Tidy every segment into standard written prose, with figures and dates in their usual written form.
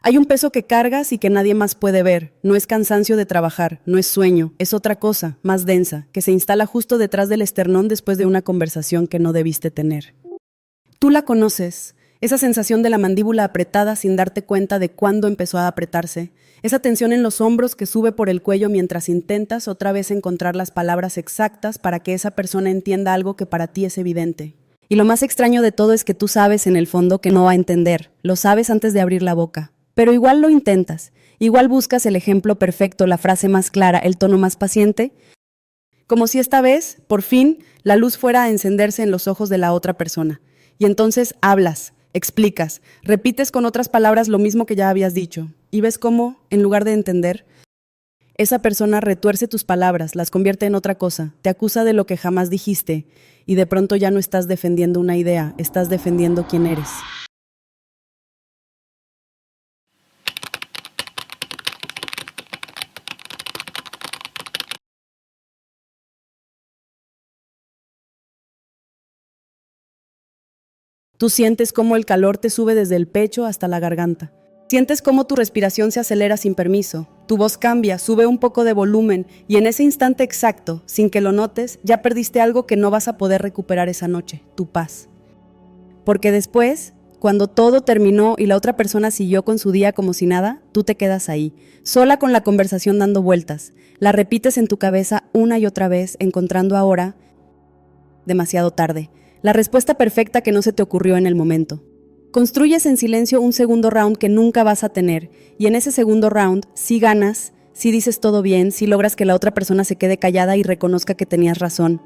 Hay un peso que cargas y que nadie más puede ver. No es cansancio de trabajar, no es sueño, es otra cosa, más densa, que se instala justo detrás del esternón después de una conversación que no debiste tener. Tú la conoces, esa sensación de la mandíbula apretada sin darte cuenta de cuándo empezó a apretarse, esa tensión en los hombros que sube por el cuello mientras intentas otra vez encontrar las palabras exactas para que esa persona entienda algo que para ti es evidente. Y lo más extraño de todo es que tú sabes en el fondo que no va a entender, lo sabes antes de abrir la boca. Pero igual lo intentas, igual buscas el ejemplo perfecto, la frase más clara, el tono más paciente, como si esta vez, por fin, la luz fuera a encenderse en los ojos de la otra persona. Y entonces hablas, explicas, repites con otras palabras lo mismo que ya habías dicho, y ves cómo, en lugar de entender, esa persona retuerce tus palabras, las convierte en otra cosa, te acusa de lo que jamás dijiste, y de pronto ya no estás defendiendo una idea, estás defendiendo quién eres. Tú sientes cómo el calor te sube desde el pecho hasta la garganta. Sientes cómo tu respiración se acelera sin permiso. Tu voz cambia, sube un poco de volumen y en ese instante exacto, sin que lo notes, ya perdiste algo que no vas a poder recuperar esa noche, tu paz. Porque después, cuando todo terminó y la otra persona siguió con su día como si nada, tú te quedas ahí, sola con la conversación dando vueltas. La repites en tu cabeza una y otra vez, encontrando ahora, demasiado tarde, la respuesta perfecta que no se te ocurrió en el momento. Construyes en silencio un segundo round que nunca vas a tener, y en ese segundo round, si ganas, si dices todo bien, si logras que la otra persona se quede callada y reconozca que tenías razón.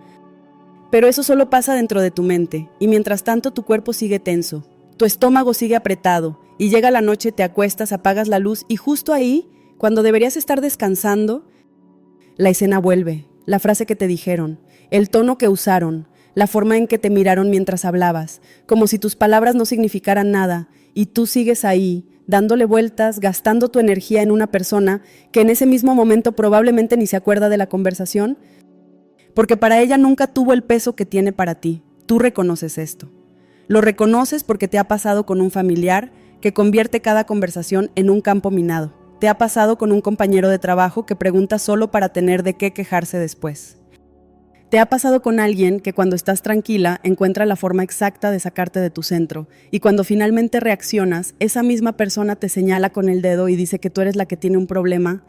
Pero eso solo pasa dentro de tu mente, y mientras tanto tu cuerpo sigue tenso, tu estómago sigue apretado, y llega la noche, te acuestas, apagas la luz, y justo ahí, cuando deberías estar descansando, la escena vuelve, la frase que te dijeron, el tono que usaron, la forma en que te miraron mientras hablabas, como si tus palabras no significaran nada, y tú sigues ahí, dándole vueltas, gastando tu energía en una persona que en ese mismo momento probablemente ni se acuerda de la conversación, porque para ella nunca tuvo el peso que tiene para ti. Tú reconoces esto. Lo reconoces porque te ha pasado con un familiar que convierte cada conversación en un campo minado. Te ha pasado con un compañero de trabajo que pregunta solo para tener de qué quejarse después. Te ha pasado con alguien que cuando estás tranquila encuentra la forma exacta de sacarte de tu centro y cuando finalmente reaccionas, esa misma persona te señala con el dedo y dice que tú eres la que tiene un problema.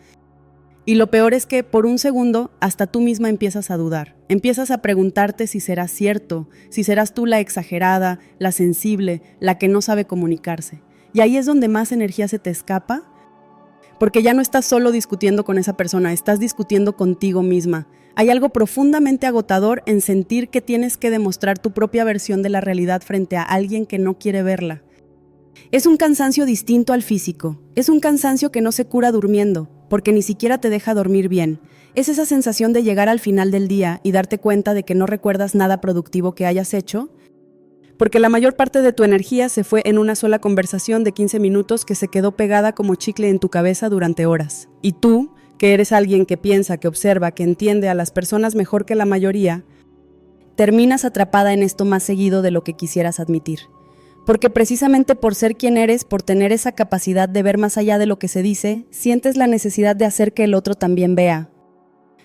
Y lo peor es que por un segundo hasta tú misma empiezas a dudar. Empiezas a preguntarte si será cierto, si serás tú la exagerada, la sensible, la que no sabe comunicarse. Y ahí es donde más energía se te escapa, porque ya no estás solo discutiendo con esa persona, estás discutiendo contigo misma. Hay algo profundamente agotador en sentir que tienes que demostrar tu propia versión de la realidad frente a alguien que no quiere verla. Es un cansancio distinto al físico, es un cansancio que no se cura durmiendo, porque ni siquiera te deja dormir bien. Es esa sensación de llegar al final del día y darte cuenta de que no recuerdas nada productivo que hayas hecho, porque la mayor parte de tu energía se fue en una sola conversación de 15 minutos que se quedó pegada como chicle en tu cabeza durante horas. Y tú, que eres alguien que piensa, que observa, que entiende a las personas mejor que la mayoría, terminas atrapada en esto más seguido de lo que quisieras admitir. Porque precisamente por ser quien eres, por tener esa capacidad de ver más allá de lo que se dice, sientes la necesidad de hacer que el otro también vea.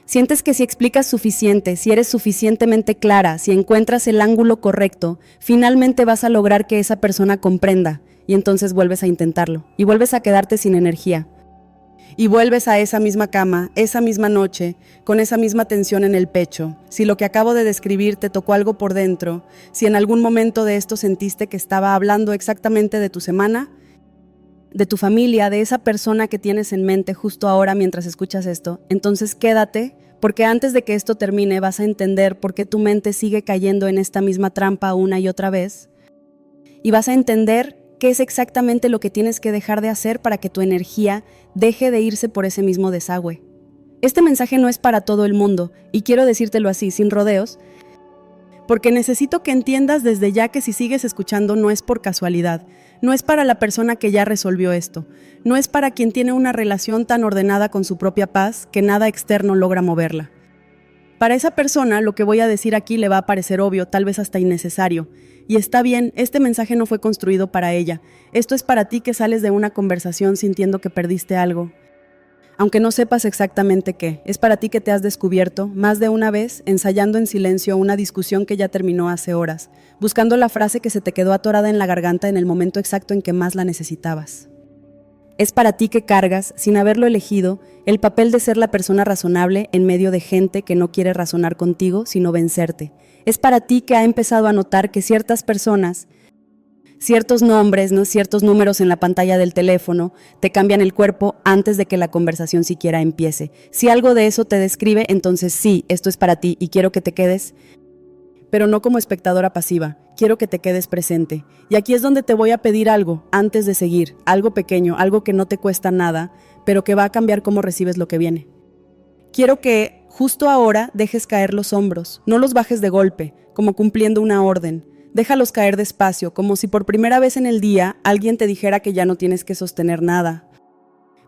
Sientes que si explicas suficiente, si eres suficientemente clara, si encuentras el ángulo correcto, finalmente vas a lograr que esa persona comprenda, y entonces vuelves a intentarlo, y vuelves a quedarte sin energía. Y vuelves a esa misma cama, esa misma noche, con esa misma tensión en el pecho. Si lo que acabo de describir te tocó algo por dentro, si en algún momento de esto sentiste que estaba hablando exactamente de tu semana, de tu familia, de esa persona que tienes en mente justo ahora mientras escuchas esto, entonces quédate, porque antes de que esto termine vas a entender por qué tu mente sigue cayendo en esta misma trampa una y otra vez, y vas a entender qué es exactamente lo que tienes que dejar de hacer para que tu energía deje de irse por ese mismo desagüe. Este mensaje no es para todo el mundo, y quiero decírtelo así, sin rodeos, porque necesito que entiendas desde ya que si sigues escuchando no es por casualidad, no es para la persona que ya resolvió esto, no es para quien tiene una relación tan ordenada con su propia paz que nada externo logra moverla. Para esa persona, lo que voy a decir aquí le va a parecer obvio, tal vez hasta innecesario. Y está bien, este mensaje no fue construido para ella. Esto es para ti que sales de una conversación sintiendo que perdiste algo. Aunque no sepas exactamente qué, es para ti que te has descubierto, más de una vez, ensayando en silencio una discusión que ya terminó hace horas, buscando la frase que se te quedó atorada en la garganta en el momento exacto en que más la necesitabas. Es para ti que cargas, sin haberlo elegido, el papel de ser la persona razonable en medio de gente que no quiere razonar contigo, sino vencerte. Es para ti que ha empezado a notar que ciertas personas, ciertos nombres, ¿no? Ciertos números en la pantalla del teléfono te cambian el cuerpo antes de que la conversación siquiera empiece. Si algo de eso te describe, entonces sí, esto es para ti y quiero que te quedes, pero no como espectadora pasiva. Quiero que te quedes presente. Y aquí es donde te voy a pedir algo antes de seguir, algo pequeño, algo que no te cuesta nada, pero que va a cambiar cómo recibes lo que viene. Quiero que justo ahora dejes caer los hombros, no los bajes de golpe, como cumpliendo una orden. Déjalos caer despacio, como si por primera vez en el día alguien te dijera que ya no tienes que sostener nada.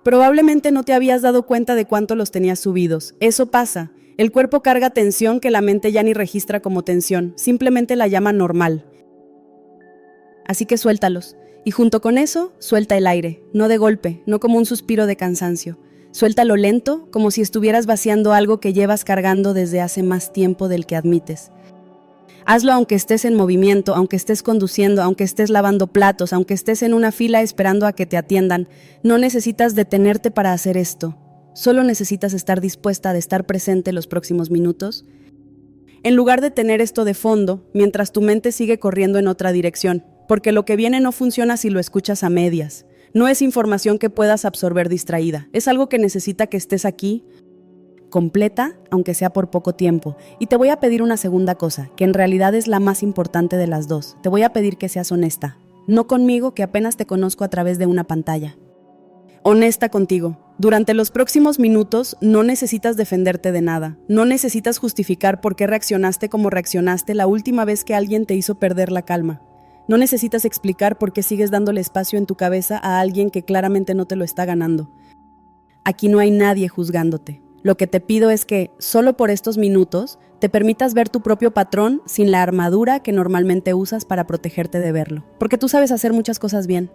Probablemente no te habías dado cuenta de cuánto los tenías subidos. Eso pasa. El cuerpo carga tensión que la mente ya ni registra como tensión, simplemente la llama normal. Así que suéltalos. Y junto con eso, suelta el aire, no de golpe, no como un suspiro de cansancio. Suéltalo lento, como si estuvieras vaciando algo que llevas cargando desde hace más tiempo del que admites. Hazlo aunque estés en movimiento, aunque estés conduciendo, aunque estés lavando platos, aunque estés en una fila esperando a que te atiendan. No necesitas detenerte para hacer esto. Solo necesitas estar dispuesta a estar presente los próximos minutos. En lugar de tener esto de fondo, mientras tu mente sigue corriendo en otra dirección, porque lo que viene no funciona si lo escuchas a medias. No es información que puedas absorber distraída. Es algo que necesita que estés aquí, completa, aunque sea por poco tiempo. Y te voy a pedir una segunda cosa, que en realidad es la más importante de las dos. Te voy a pedir que seas honesta. No conmigo, que apenas te conozco a través de una pantalla. Honesta contigo. Durante los próximos minutos no necesitas defenderte de nada. No necesitas justificar por qué reaccionaste como reaccionaste la última vez que alguien te hizo perder la calma. No necesitas explicar por qué sigues dándole espacio en tu cabeza a alguien que claramente no te lo está ganando. Aquí no hay nadie juzgándote. Lo que te pido es que, solo por estos minutos, te permitas ver tu propio patrón sin la armadura que normalmente usas para protegerte de verlo. Porque tú sabes hacer muchas cosas bien.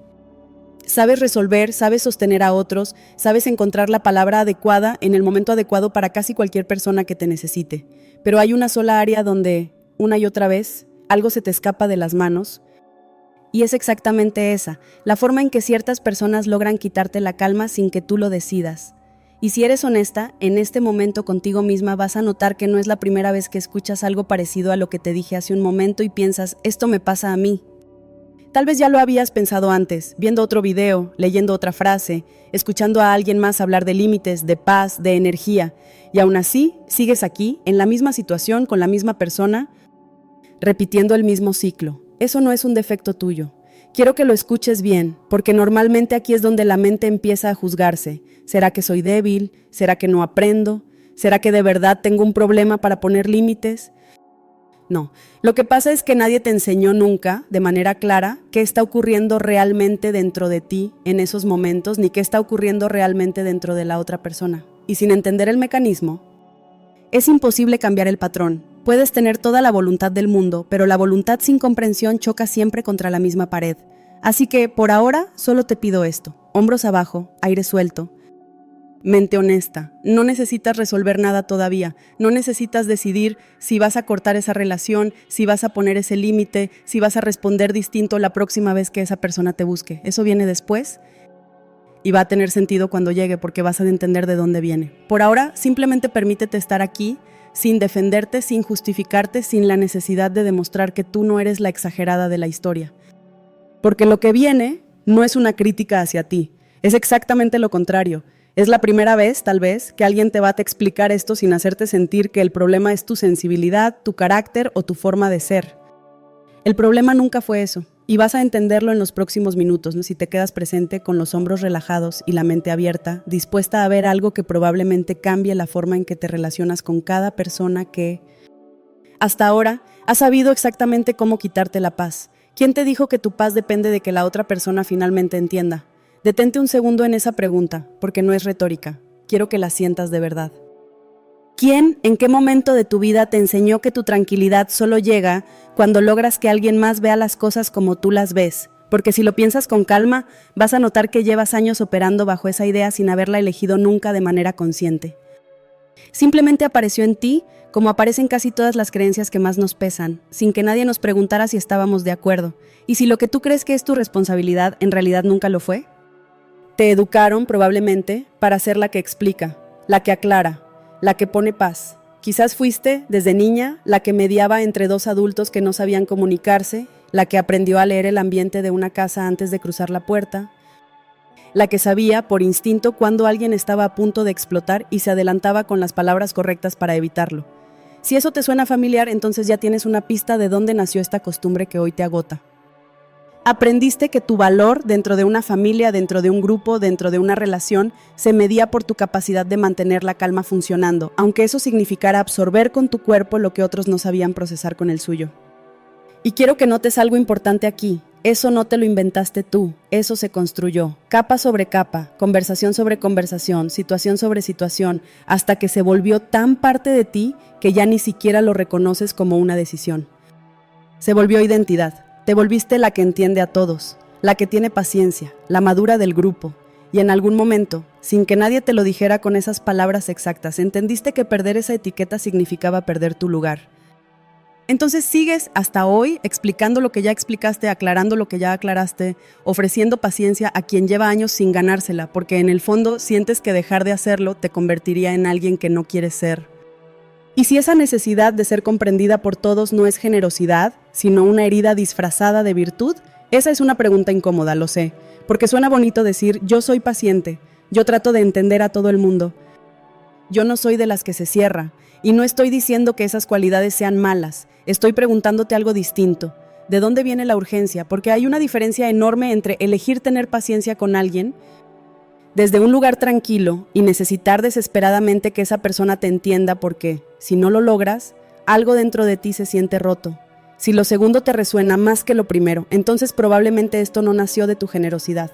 Sabes resolver, sabes sostener a otros, sabes encontrar la palabra adecuada en el momento adecuado para casi cualquier persona que te necesite. Pero hay una sola área donde, una y otra vez, algo se te escapa de las manos. Y es exactamente esa, la forma en que ciertas personas logran quitarte la calma sin que tú lo decidas. Y si eres honesta, en este momento contigo misma vas a notar que no es la primera vez que escuchas algo parecido a lo que te dije hace un momento y piensas, esto me pasa a mí. Tal vez ya lo habías pensado antes, viendo otro video, leyendo otra frase, escuchando a alguien más hablar de límites, de paz, de energía, y aún así sigues aquí, en la misma situación, con la misma persona, repitiendo el mismo ciclo. Eso no es un defecto tuyo. Quiero que lo escuches bien, porque normalmente aquí es donde la mente empieza a juzgarse. ¿Será que soy débil? ¿Será que no aprendo? ¿Será que de verdad tengo un problema para poner límites? No, lo que pasa es que nadie te enseñó nunca, de manera clara, qué está ocurriendo realmente dentro de ti en esos momentos, ni qué está ocurriendo realmente dentro de la otra persona. Y sin entender el mecanismo, es imposible cambiar el patrón. Puedes tener toda la voluntad del mundo, pero la voluntad sin comprensión choca siempre contra la misma pared. Así que, por ahora, solo te pido esto. Hombros abajo, aire suelto. Mente honesta. No necesitas resolver nada todavía. No necesitas decidir si vas a cortar esa relación, si vas a poner ese límite, si vas a responder distinto la próxima vez que esa persona te busque. Eso viene después y va a tener sentido cuando llegue porque vas a entender de dónde viene. Por ahora, simplemente permítete estar aquí, sin defenderte, sin justificarte, sin la necesidad de demostrar que tú no eres la exagerada de la historia. Porque lo que viene no es una crítica hacia ti, es exactamente lo contrario. Es la primera vez, tal vez, que alguien te va a explicar esto sin hacerte sentir que el problema es tu sensibilidad, tu carácter o tu forma de ser. El problema nunca fue eso, y vas a entenderlo en los próximos minutos, ¿no? Si te quedas presente con los hombros relajados y la mente abierta, dispuesta a ver algo que probablemente cambie la forma en que te relacionas con cada persona que, hasta ahora, has sabido exactamente cómo quitarte la paz. ¿Quién te dijo que tu paz depende de que la otra persona finalmente entienda? Detente un segundo en esa pregunta, porque no es retórica. Quiero que la sientas de verdad. ¿Quién, en qué momento de tu vida te enseñó que tu tranquilidad solo llega cuando logras que alguien más vea las cosas como tú las ves? Porque si lo piensas con calma, vas a notar que llevas años operando bajo esa idea sin haberla elegido nunca de manera consciente. Simplemente apareció en ti, como aparecen casi todas las creencias que más nos pesan, sin que nadie nos preguntara si estábamos de acuerdo. Y si lo que tú crees que es tu responsabilidad, en realidad nunca lo fue. Te educaron, probablemente, para ser la que explica, la que aclara, la que pone paz. Quizás fuiste, desde niña, la que mediaba entre dos adultos que no sabían comunicarse, la que aprendió a leer el ambiente de una casa antes de cruzar la puerta, la que sabía, por instinto, cuando alguien estaba a punto de explotar y se adelantaba con las palabras correctas para evitarlo. Si eso te suena familiar, entonces ya tienes una pista de dónde nació esta costumbre que hoy te agota. Aprendiste que tu valor dentro de una familia, dentro de un grupo, dentro de una relación, se medía por tu capacidad de mantener la calma funcionando, aunque eso significara absorber con tu cuerpo lo que otros no sabían procesar con el suyo. Y quiero que notes algo importante aquí. Eso no te lo inventaste tú, eso se construyó, capa sobre capa, conversación sobre conversación, situación sobre situación, hasta que se volvió tan parte de ti que ya ni siquiera lo reconoces como una decisión. Se volvió identidad. Te volviste la que entiende a todos, la que tiene paciencia, la madura del grupo. Y en algún momento, sin que nadie te lo dijera con esas palabras exactas, entendiste que perder esa etiqueta significaba perder tu lugar. Entonces sigues hasta hoy explicando lo que ya explicaste, aclarando lo que ya aclaraste, ofreciendo paciencia a quien lleva años sin ganársela, porque en el fondo sientes que dejar de hacerlo te convertiría en alguien que no quieres ser. Y si esa necesidad de ser comprendida por todos no es generosidad, sino una herida disfrazada de virtud, esa es una pregunta incómoda, lo sé, porque suena bonito decir yo soy paciente, yo trato de entender a todo el mundo. Yo no soy de las que se cierra, y no estoy diciendo que esas cualidades sean malas, estoy preguntándote algo distinto. ¿De dónde viene la urgencia? Porque hay una diferencia enorme entre elegir tener paciencia con alguien desde un lugar tranquilo y necesitar desesperadamente que esa persona te entienda porque, si no lo logras, algo dentro de ti se siente roto. Si lo segundo te resuena más que lo primero, entonces probablemente esto no nació de tu generosidad.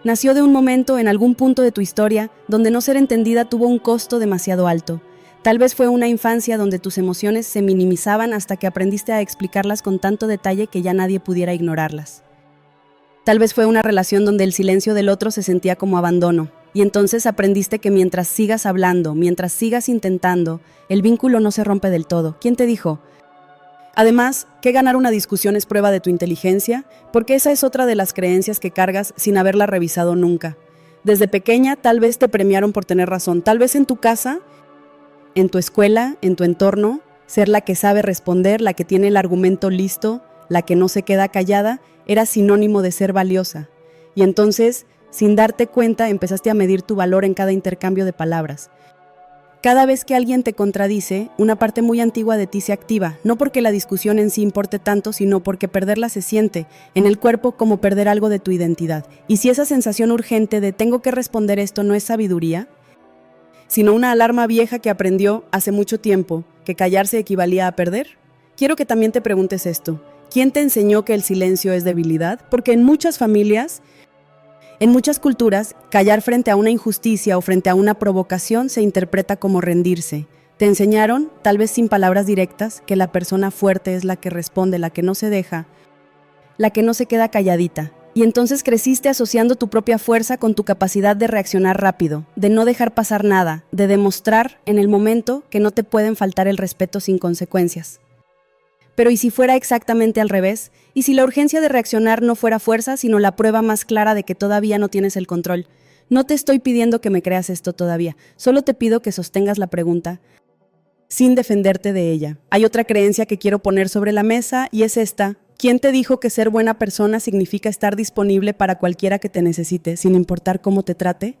Nació de un momento en algún punto de tu historia donde no ser entendida tuvo un costo demasiado alto. Tal vez fue una infancia donde tus emociones se minimizaban hasta que aprendiste a explicarlas con tanto detalle que ya nadie pudiera ignorarlas. Tal vez fue una relación donde el silencio del otro se sentía como abandono, y entonces aprendiste que mientras sigas hablando, mientras sigas intentando, el vínculo no se rompe del todo. ¿Quién te dijo? Además, que ganar una discusión es prueba de tu inteligencia, porque esa es otra de las creencias que cargas sin haberla revisado nunca. Desde pequeña, tal vez te premiaron por tener razón, tal vez en tu casa, en tu escuela, en tu entorno, ser la que sabe responder, la que tiene el argumento listo, la que no se queda callada, era sinónimo de ser valiosa. Y entonces, sin darte cuenta, empezaste a medir tu valor en cada intercambio de palabras. Cada vez que alguien te contradice, una parte muy antigua de ti se activa, no porque la discusión en sí importe tanto, sino porque perderla se siente en el cuerpo como perder algo de tu identidad. Y si esa sensación urgente de tengo que responder esto no es sabiduría, sino una alarma vieja que aprendió hace mucho tiempo que callarse equivalía a perder, quiero que también te preguntes esto. ¿Quién te enseñó que el silencio es debilidad? Porque en muchas familias, en muchas culturas, callar frente a una injusticia o frente a una provocación se interpreta como rendirse. Te enseñaron, tal vez sin palabras directas, que la persona fuerte es la que responde, la que no se deja, la que no se queda calladita. Y entonces creciste asociando tu propia fuerza con tu capacidad de reaccionar rápido, de no dejar pasar nada, de demostrar en el momento que no te pueden faltar el respeto sin consecuencias. Pero ¿y si fuera exactamente al revés? ¿Y si la urgencia de reaccionar no fuera fuerza, sino la prueba más clara de que todavía no tienes el control? No te estoy pidiendo que me creas esto todavía, solo te pido que sostengas la pregunta sin defenderte de ella. Hay otra creencia que quiero poner sobre la mesa y es esta. ¿Quién te dijo que ser buena persona significa estar disponible para cualquiera que te necesite, sin importar cómo te trate?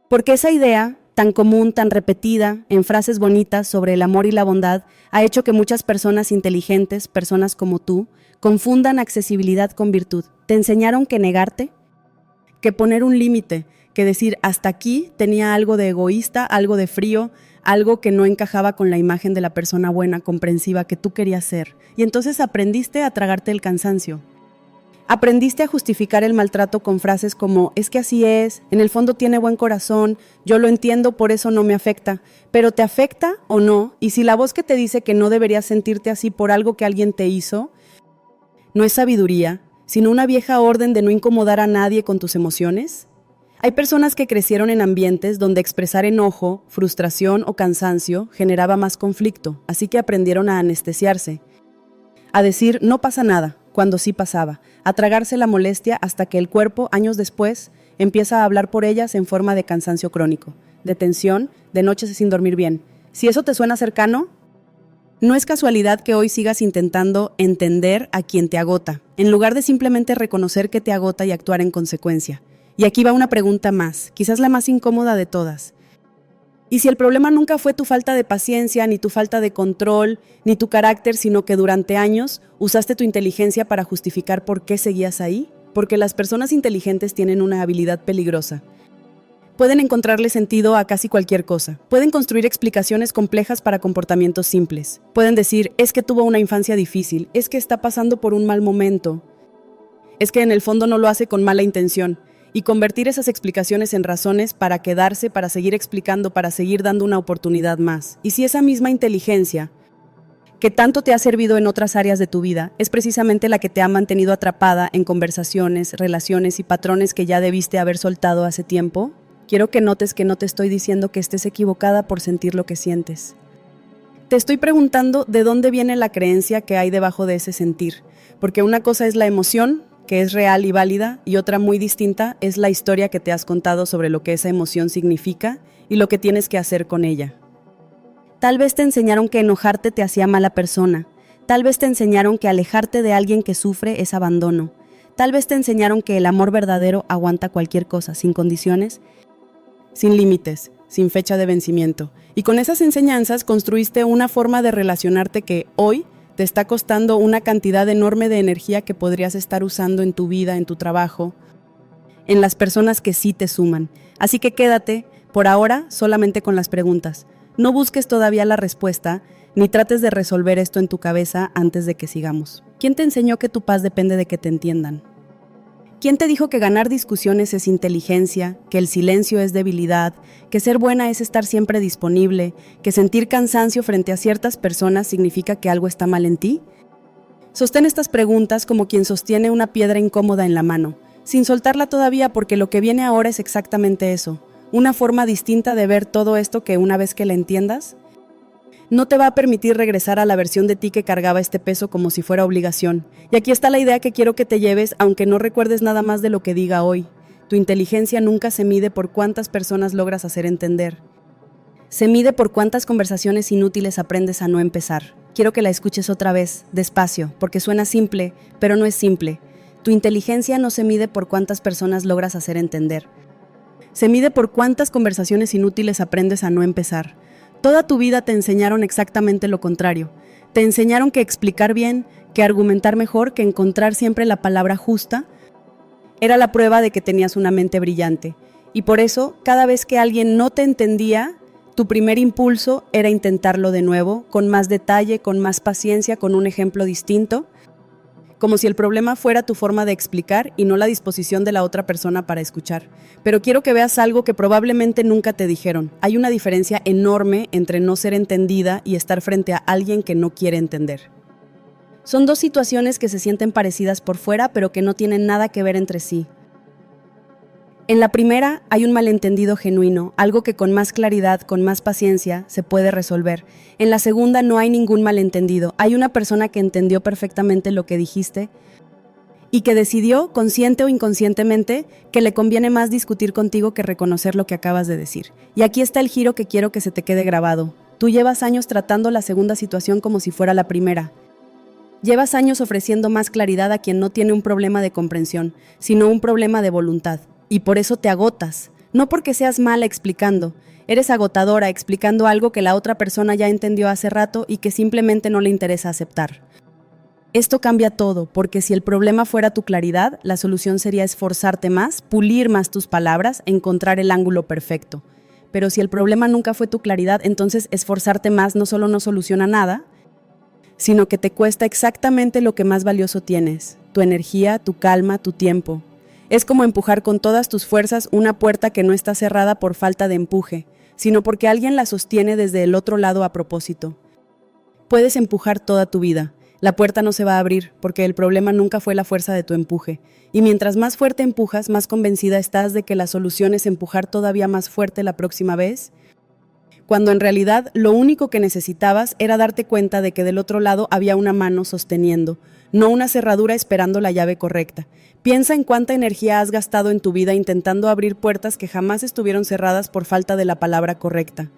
Porque esa idea, tan común, tan repetida, en frases bonitas sobre el amor y la bondad, ha hecho que muchas personas inteligentes, personas como tú, confundan accesibilidad con virtud. ¿Te enseñaron que negarte? Que poner un límite, que decir hasta aquí tenía algo de egoísta, algo de frío, algo que no encajaba con la imagen de la persona buena, comprensiva que tú querías ser. Y entonces aprendiste a tragarte el cansancio. Aprendiste a justificar el maltrato con frases como es que así es, en el fondo tiene buen corazón, yo lo entiendo, por eso no me afecta. Pero ¿te afecta o no? Y si la voz que te dice que no deberías sentirte así por algo que alguien te hizo, no es sabiduría, sino una vieja orden de no incomodar a nadie con tus emociones. Hay personas que crecieron en ambientes donde expresar enojo, frustración o cansancio generaba más conflicto, así que aprendieron a anestesiarse, a decir no pasa nada, cuando sí pasaba, a tragarse la molestia hasta que el cuerpo, años después, empieza a hablar por ellas en forma de cansancio crónico, de tensión, de noches sin dormir bien. Si eso te suena cercano, no es casualidad que hoy sigas intentando entender a quien te agota, en lugar de simplemente reconocer que te agota y actuar en consecuencia. Y aquí va una pregunta más, quizás la más incómoda de todas. ¿Y si el problema nunca fue tu falta de paciencia, ni tu falta de control, ni tu carácter, sino que durante años usaste tu inteligencia para justificar por qué seguías ahí? Porque las personas inteligentes tienen una habilidad peligrosa. Pueden encontrarle sentido a casi cualquier cosa. Pueden construir explicaciones complejas para comportamientos simples. Pueden decir, es que tuvo una infancia difícil, es que está pasando por un mal momento, es que en el fondo no lo hace con mala intención. Y convertir esas explicaciones en razones para quedarse, para seguir explicando, para seguir dando una oportunidad más. Y si esa misma inteligencia, que tanto te ha servido en otras áreas de tu vida, es precisamente la que te ha mantenido atrapada en conversaciones, relaciones y patrones que ya debiste haber soltado hace tiempo, quiero que notes que no te estoy diciendo que estés equivocada por sentir lo que sientes. Te estoy preguntando de dónde viene la creencia que hay debajo de ese sentir, porque una cosa es la emoción, que es real y válida, y otra muy distinta es la historia que te has contado sobre lo que esa emoción significa y lo que tienes que hacer con ella. Tal vez te enseñaron que enojarte te hacía mala persona, tal vez te enseñaron que alejarte de alguien que sufre es abandono, tal vez te enseñaron que el amor verdadero aguanta cualquier cosa, sin condiciones, sin límites, sin fecha de vencimiento. Y con esas enseñanzas construiste una forma de relacionarte que hoy te está costando una cantidad enorme de energía que podrías estar usando en tu vida, en tu trabajo, en las personas que sí te suman. Así que quédate, por ahora, solamente con las preguntas. No busques todavía la respuesta, ni trates de resolver esto en tu cabeza antes de que sigamos. ¿Quién te enseñó que tu paz depende de que te entiendan? ¿Quién te dijo que ganar discusiones es inteligencia, que el silencio es debilidad, que ser buena es estar siempre disponible, que sentir cansancio frente a ciertas personas significa que algo está mal en ti? Sostén estas preguntas como quien sostiene una piedra incómoda en la mano, sin soltarla todavía porque lo que viene ahora es exactamente eso, una forma distinta de ver todo esto que una vez que la entiendas, no te va a permitir regresar a la versión de ti que cargaba este peso como si fuera obligación. Y aquí está la idea que quiero que te lleves, aunque no recuerdes nada más de lo que diga hoy. Tu inteligencia nunca se mide por cuántas personas logras hacer entender. Se mide por cuántas conversaciones inútiles aprendes a no empezar. Quiero que la escuches otra vez, despacio, porque suena simple, pero no es simple. Tu inteligencia no se mide por cuántas personas logras hacer entender. Se mide por cuántas conversaciones inútiles aprendes a no empezar. Toda tu vida te enseñaron exactamente lo contrario. Te enseñaron que explicar bien, que argumentar mejor, que encontrar siempre la palabra justa, era la prueba de que tenías una mente brillante. Y por eso, cada vez que alguien no te entendía, tu primer impulso era intentarlo de nuevo, con más detalle, con más paciencia, con un ejemplo distinto, como si el problema fuera tu forma de explicar y no la disposición de la otra persona para escuchar. Pero quiero que veas algo que probablemente nunca te dijeron. Hay una diferencia enorme entre no ser entendida y estar frente a alguien que no quiere entender. Son dos situaciones que se sienten parecidas por fuera, pero que no tienen nada que ver entre sí. En la primera hay un malentendido genuino, algo que con más claridad, con más paciencia, se puede resolver. En la segunda no hay ningún malentendido, hay una persona que entendió perfectamente lo que dijiste y que decidió, consciente o inconscientemente, que le conviene más discutir contigo que reconocer lo que acabas de decir. Y aquí está el giro que quiero que se te quede grabado. Tú llevas años tratando la segunda situación como si fuera la primera. Llevas años ofreciendo más claridad a quien no tiene un problema de comprensión, sino un problema de voluntad. Y por eso te agotas, no porque seas mala explicando, eres agotadora explicando algo que la otra persona ya entendió hace rato y que simplemente no le interesa aceptar. Esto cambia todo, porque si el problema fuera tu claridad, la solución sería esforzarte más, pulir más tus palabras, encontrar el ángulo perfecto. Pero si el problema nunca fue tu claridad, entonces esforzarte más no solo no soluciona nada, sino que te cuesta exactamente lo que más valioso tienes, tu energía, tu calma, tu tiempo. Es como empujar con todas tus fuerzas una puerta que no está cerrada por falta de empuje, sino porque alguien la sostiene desde el otro lado a propósito. Puedes empujar toda tu vida. La puerta no se va a abrir, porque el problema nunca fue la fuerza de tu empuje. Y mientras más fuerte empujas, más convencida estás de que la solución es empujar todavía más fuerte la próxima vez, cuando en realidad lo único que necesitabas era darte cuenta de que del otro lado había una mano sosteniendo, no una cerradura esperando la llave correcta. Piensa en cuánta energía has gastado en tu vida intentando abrir puertas que jamás estuvieron cerradas por falta de la palabra correcta.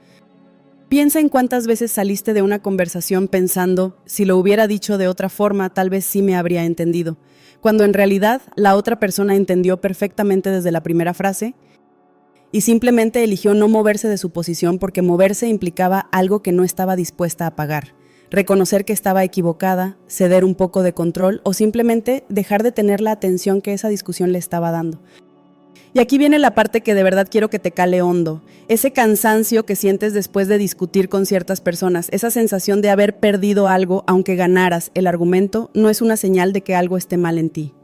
Piensa en cuántas veces saliste de una conversación pensando, si lo hubiera dicho de otra forma, tal vez sí me habría entendido, cuando en realidad la otra persona entendió perfectamente desde la primera frase y simplemente eligió no moverse de su posición porque moverse implicaba algo que no estaba dispuesta a pagar. Reconocer que estaba equivocada, ceder un poco de control o simplemente dejar de tener la atención que esa discusión le estaba dando. Y aquí viene la parte que de verdad quiero que te cale hondo. Ese cansancio que sientes después de discutir con ciertas personas, esa sensación de haber perdido algo aunque ganaras el argumento, no es una señal de que algo esté mal en ti.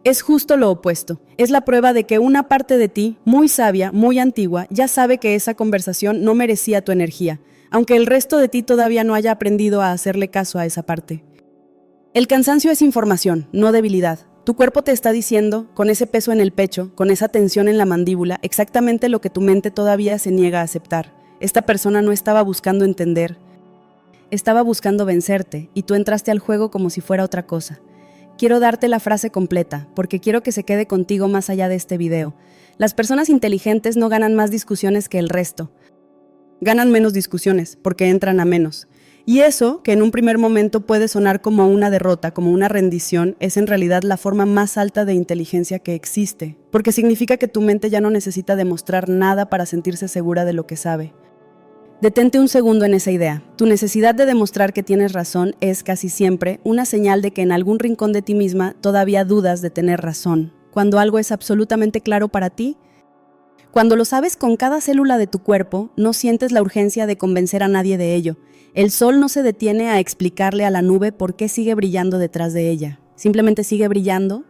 Es justo lo opuesto. Es la prueba de que una parte de ti, muy sabia, muy antigua, ya sabe que esa conversación no merecía tu energía, aunque el resto de ti todavía no haya aprendido a hacerle caso a esa parte. El cansancio es información, no debilidad. Tu cuerpo te está diciendo, con ese peso en el pecho, con esa tensión en la mandíbula, exactamente lo que tu mente todavía se niega a aceptar. Esta persona no estaba buscando entender, estaba buscando vencerte, y tú entraste al juego como si fuera otra cosa. Quiero darte la frase completa, porque quiero que se quede contigo más allá de este video. Las personas inteligentes no ganan más discusiones que el resto. Ganan menos discusiones, porque entran a menos. Y eso, que en un primer momento puede sonar como una derrota, como una rendición, es en realidad la forma más alta de inteligencia que existe, porque significa que tu mente ya no necesita demostrar nada para sentirse segura de lo que sabe. Detente un segundo en esa idea. Tu necesidad de demostrar que tienes razón es casi siempre una señal de que en algún rincón de ti misma todavía dudas de tener razón. Cuando algo es absolutamente claro para ti, cuando lo sabes con cada célula de tu cuerpo, no sientes la urgencia de convencer a nadie de ello. El sol no se detiene a explicarle a la nube por qué sigue brillando detrás de ella. Simplemente sigue brillando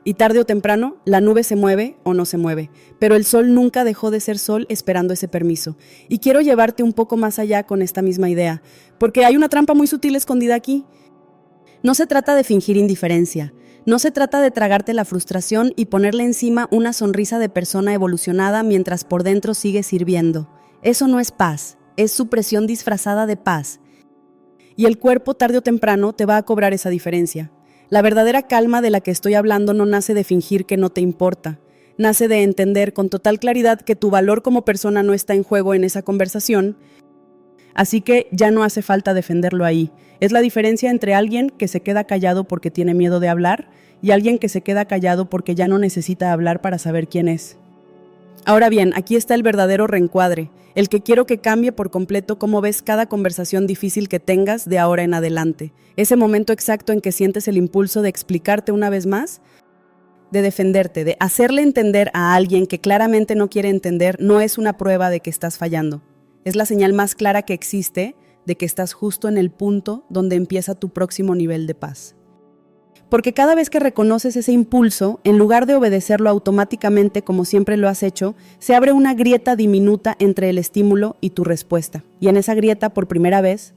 y tarde o temprano la nube se mueve o no se mueve. Pero el sol nunca dejó de ser sol esperando ese permiso. Y quiero llevarte un poco más allá con esta misma idea, porque hay una trampa muy sutil escondida aquí. No se trata de fingir indiferencia. No se trata de tragarte la frustración y ponerle encima una sonrisa de persona evolucionada mientras por dentro sigue sirviendo. Eso no es paz, es supresión disfrazada de paz. Y el cuerpo tarde o temprano te va a cobrar esa diferencia. La verdadera calma de la que estoy hablando no nace de fingir que no te importa. Nace de entender con total claridad que tu valor como persona no está en juego en esa conversación, así que ya no hace falta defenderlo ahí. Es la diferencia entre alguien que se queda callado porque tiene miedo de hablar y alguien que se queda callado porque ya no necesita hablar para saber quién es. Ahora bien, aquí está el verdadero reencuadre, el que quiero que cambie por completo cómo ves cada conversación difícil que tengas de ahora en adelante. Ese momento exacto en que sientes el impulso de explicarte una vez más, de defenderte, de hacerle entender a alguien que claramente no quiere entender, no es una prueba de que estás fallando. Es la señal más clara que existe de que estás justo en el punto donde empieza tu próximo nivel de paz. Porque cada vez que reconoces ese impulso, en lugar de obedecerlo automáticamente como siempre lo has hecho, se abre una grieta diminuta entre el estímulo y tu respuesta. Y en esa grieta, por primera vez,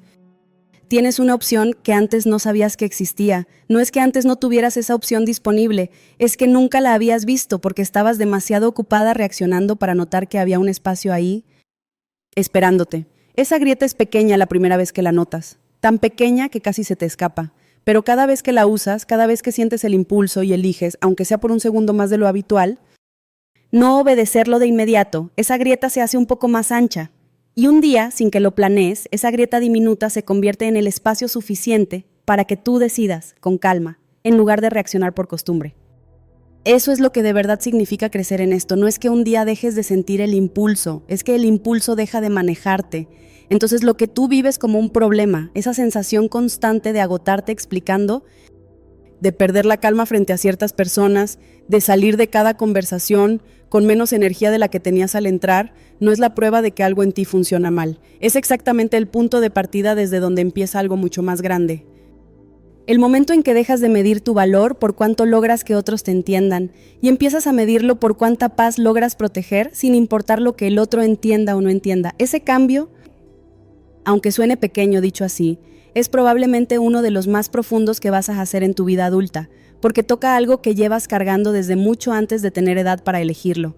tienes una opción que antes no sabías que existía. No es que antes no tuvieras esa opción disponible, es que nunca la habías visto porque estabas demasiado ocupada reaccionando para notar que había un espacio ahí, esperándote. Esa grieta es pequeña la primera vez que la notas, tan pequeña que casi se te escapa. Pero cada vez que la usas, cada vez que sientes el impulso y eliges, aunque sea por un segundo más de lo habitual, no obedecerlo de inmediato, esa grieta se hace un poco más ancha. Y un día, sin que lo planees, esa grieta diminuta se convierte en el espacio suficiente para que tú decidas, con calma, en lugar de reaccionar por costumbre. Eso es lo que de verdad significa crecer en esto. No es que un día dejes de sentir el impulso, es que el impulso deja de manejarte. Entonces lo que tú vives como un problema, esa sensación constante de agotarte explicando, de perder la calma frente a ciertas personas, de salir de cada conversación con menos energía de la que tenías al entrar, no es la prueba de que algo en ti funciona mal. Es exactamente el punto de partida desde donde empieza algo mucho más grande. El momento en que dejas de medir tu valor por cuánto logras que otros te entiendan y empiezas a medirlo por cuánta paz logras proteger sin importar lo que el otro entienda o no entienda. Ese cambio, aunque suene pequeño dicho así, es probablemente uno de los más profundos que vas a hacer en tu vida adulta, porque toca algo que llevas cargando desde mucho antes de tener edad para elegirlo.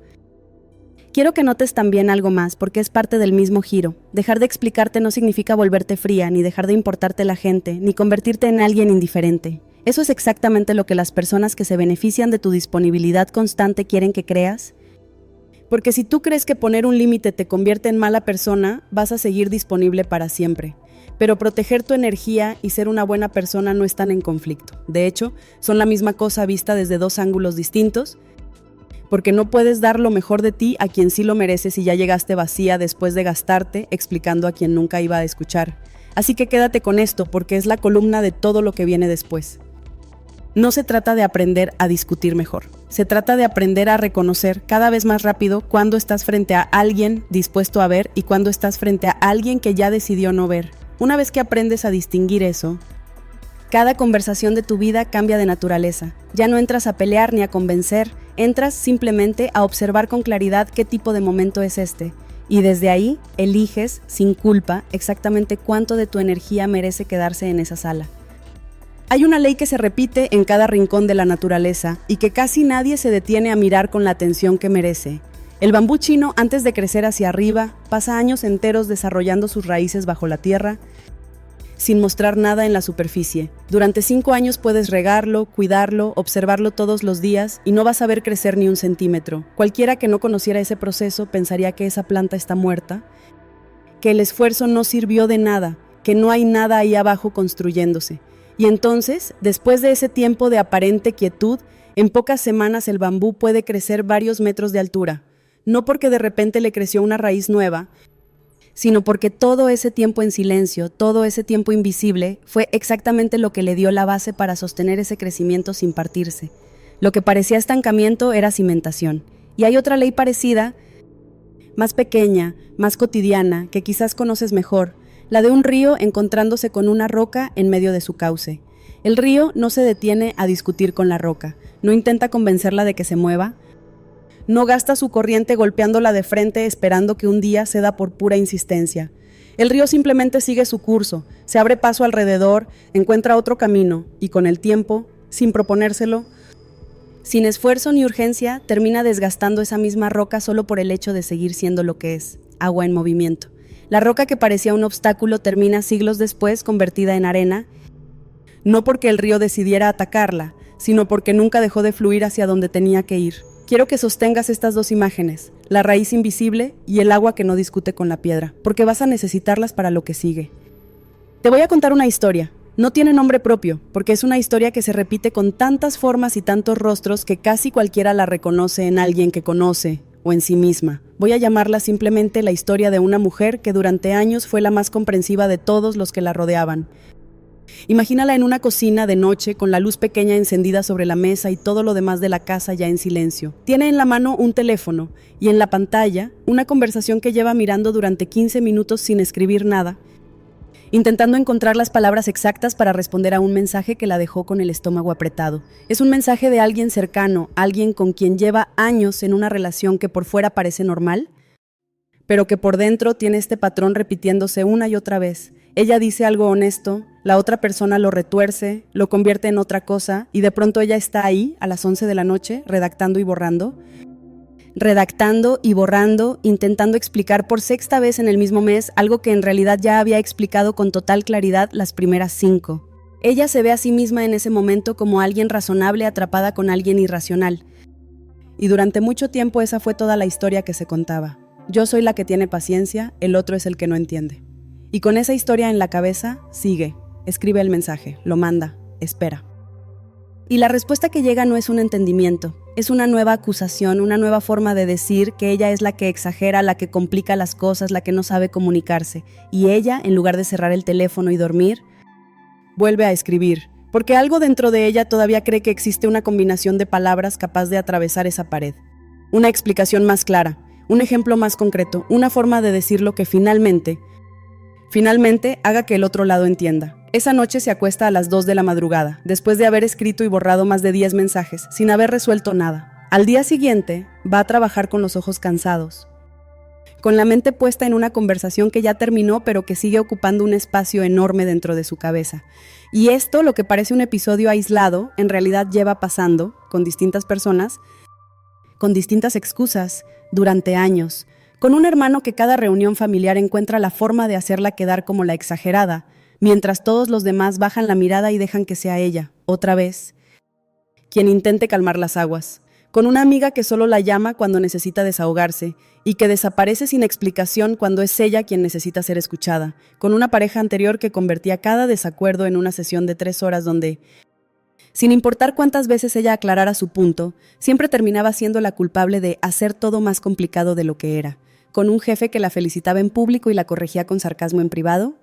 Quiero que notes también algo más, porque es parte del mismo giro. Dejar de explicarte no significa volverte fría, ni dejar de importarte la gente, ni convertirte en alguien indiferente. Eso es exactamente lo que las personas que se benefician de tu disponibilidad constante quieren que creas. Porque si tú crees que poner un límite te convierte en mala persona, vas a seguir disponible para siempre. Pero proteger tu energía y ser una buena persona no están en conflicto. De hecho, son la misma cosa vista desde dos ángulos distintos, porque no puedes dar lo mejor de ti a quien sí lo mereces y ya llegaste vacía después de gastarte explicando a quien nunca iba a escuchar. Así que quédate con esto, porque es la columna de todo lo que viene después. No se trata de aprender a discutir mejor. Se trata de aprender a reconocer cada vez más rápido cuando estás frente a alguien dispuesto a ver y cuando estás frente a alguien que ya decidió no ver. Una vez que aprendes a distinguir eso, cada conversación de tu vida cambia de naturaleza. Ya no entras a pelear ni a convencer, entras simplemente a observar con claridad qué tipo de momento es este. Y desde ahí, eliges, sin culpa, exactamente cuánto de tu energía merece quedarse en esa sala. Hay una ley que se repite en cada rincón de la naturaleza y que casi nadie se detiene a mirar con la atención que merece. El bambú chino, antes de crecer hacia arriba, pasa años enteros desarrollando sus raíces bajo la tierra, sin mostrar nada en la superficie. Durante 5 años puedes regarlo, cuidarlo, observarlo todos los días y no vas a ver crecer ni un centímetro. Cualquiera que no conociera ese proceso pensaría que esa planta está muerta, que el esfuerzo no sirvió de nada, que no hay nada ahí abajo construyéndose. Y entonces, después de ese tiempo de aparente quietud, en pocas semanas el bambú puede crecer varios metros de altura. No porque de repente le creció una raíz nueva, sino porque todo ese tiempo en silencio, todo ese tiempo invisible, fue exactamente lo que le dio la base para sostener ese crecimiento sin partirse. Lo que parecía estancamiento era cimentación. Y hay otra ley parecida, más pequeña, más cotidiana, que quizás conoces mejor, la de un río encontrándose con una roca en medio de su cauce. El río no se detiene a discutir con la roca, no intenta convencerla de que se mueva, no gasta su corriente golpeándola de frente esperando que un día ceda por pura insistencia. El río simplemente sigue su curso, se abre paso alrededor, encuentra otro camino y con el tiempo, sin proponérselo, sin esfuerzo ni urgencia, termina desgastando esa misma roca solo por el hecho de seguir siendo lo que es, agua en movimiento. La roca que parecía un obstáculo termina siglos después convertida en arena, no porque el río decidiera atacarla, sino porque nunca dejó de fluir hacia donde tenía que ir. Quiero que sostengas estas dos imágenes, la raíz invisible y el agua que no discute con la piedra, porque vas a necesitarlas para lo que sigue. Te voy a contar una historia. No tiene nombre propio, porque es una historia que se repite con tantas formas y tantos rostros que casi cualquiera la reconoce en alguien que conoce o en sí misma. Voy a llamarla simplemente la historia de una mujer que durante años fue la más comprensiva de todos los que la rodeaban. Imagínala en una cocina de noche con la luz pequeña encendida sobre la mesa y todo lo demás de la casa ya en silencio. Tiene en la mano un teléfono y en la pantalla una conversación que lleva mirando durante 15 minutos sin escribir nada, intentando encontrar las palabras exactas para responder a un mensaje que la dejó con el estómago apretado. Es un mensaje de alguien cercano, alguien con quien lleva años en una relación que por fuera parece normal, pero que por dentro tiene este patrón repitiéndose una y otra vez. Ella dice algo honesto, la otra persona lo retuerce, lo convierte en otra cosa y de pronto ella está ahí a las 11 de la noche redactando y borrando, intentando explicar por 6ª vez en el mismo mes algo que en realidad ya había explicado con total claridad las primeras 5. Ella se ve a sí misma en ese momento como alguien razonable atrapada con alguien irracional. Y durante mucho tiempo esa fue toda la historia que se contaba. Yo soy la que tiene paciencia, el otro es el que no entiende. Y con esa historia en la cabeza, sigue, escribe el mensaje, lo manda, espera. Y la respuesta que llega no es un entendimiento, es una nueva acusación, una nueva forma de decir que ella es la que exagera, la que complica las cosas, la que no sabe comunicarse. Y ella, en lugar de cerrar el teléfono y dormir, vuelve a escribir, porque algo dentro de ella todavía cree que existe una combinación de palabras capaz de atravesar esa pared. Una explicación más clara, un ejemplo más concreto, una forma de decirlo que finalmente haga que el otro lado entienda. Esa noche se acuesta a las 2 de la madrugada, después de haber escrito y borrado más de 10 mensajes, sin haber resuelto nada. Al día siguiente, va a trabajar con los ojos cansados, con la mente puesta en una conversación que ya terminó, pero que sigue ocupando un espacio enorme dentro de su cabeza. Y esto, lo que parece un episodio aislado, en realidad lleva pasando, con distintas personas, con distintas excusas, durante años, con un hermano que cada reunión familiar encuentra la forma de hacerla quedar como la exagerada, mientras todos los demás bajan la mirada y dejan que sea ella, otra vez, quien intente calmar las aguas, con una amiga que solo la llama cuando necesita desahogarse y que desaparece sin explicación cuando es ella quien necesita ser escuchada, con una pareja anterior que convertía cada desacuerdo en una sesión de 3 horas donde, sin importar cuántas veces ella aclarara su punto, siempre terminaba siendo la culpable de hacer todo más complicado de lo que era, con un jefe que la felicitaba en público y la corregía con sarcasmo en privado,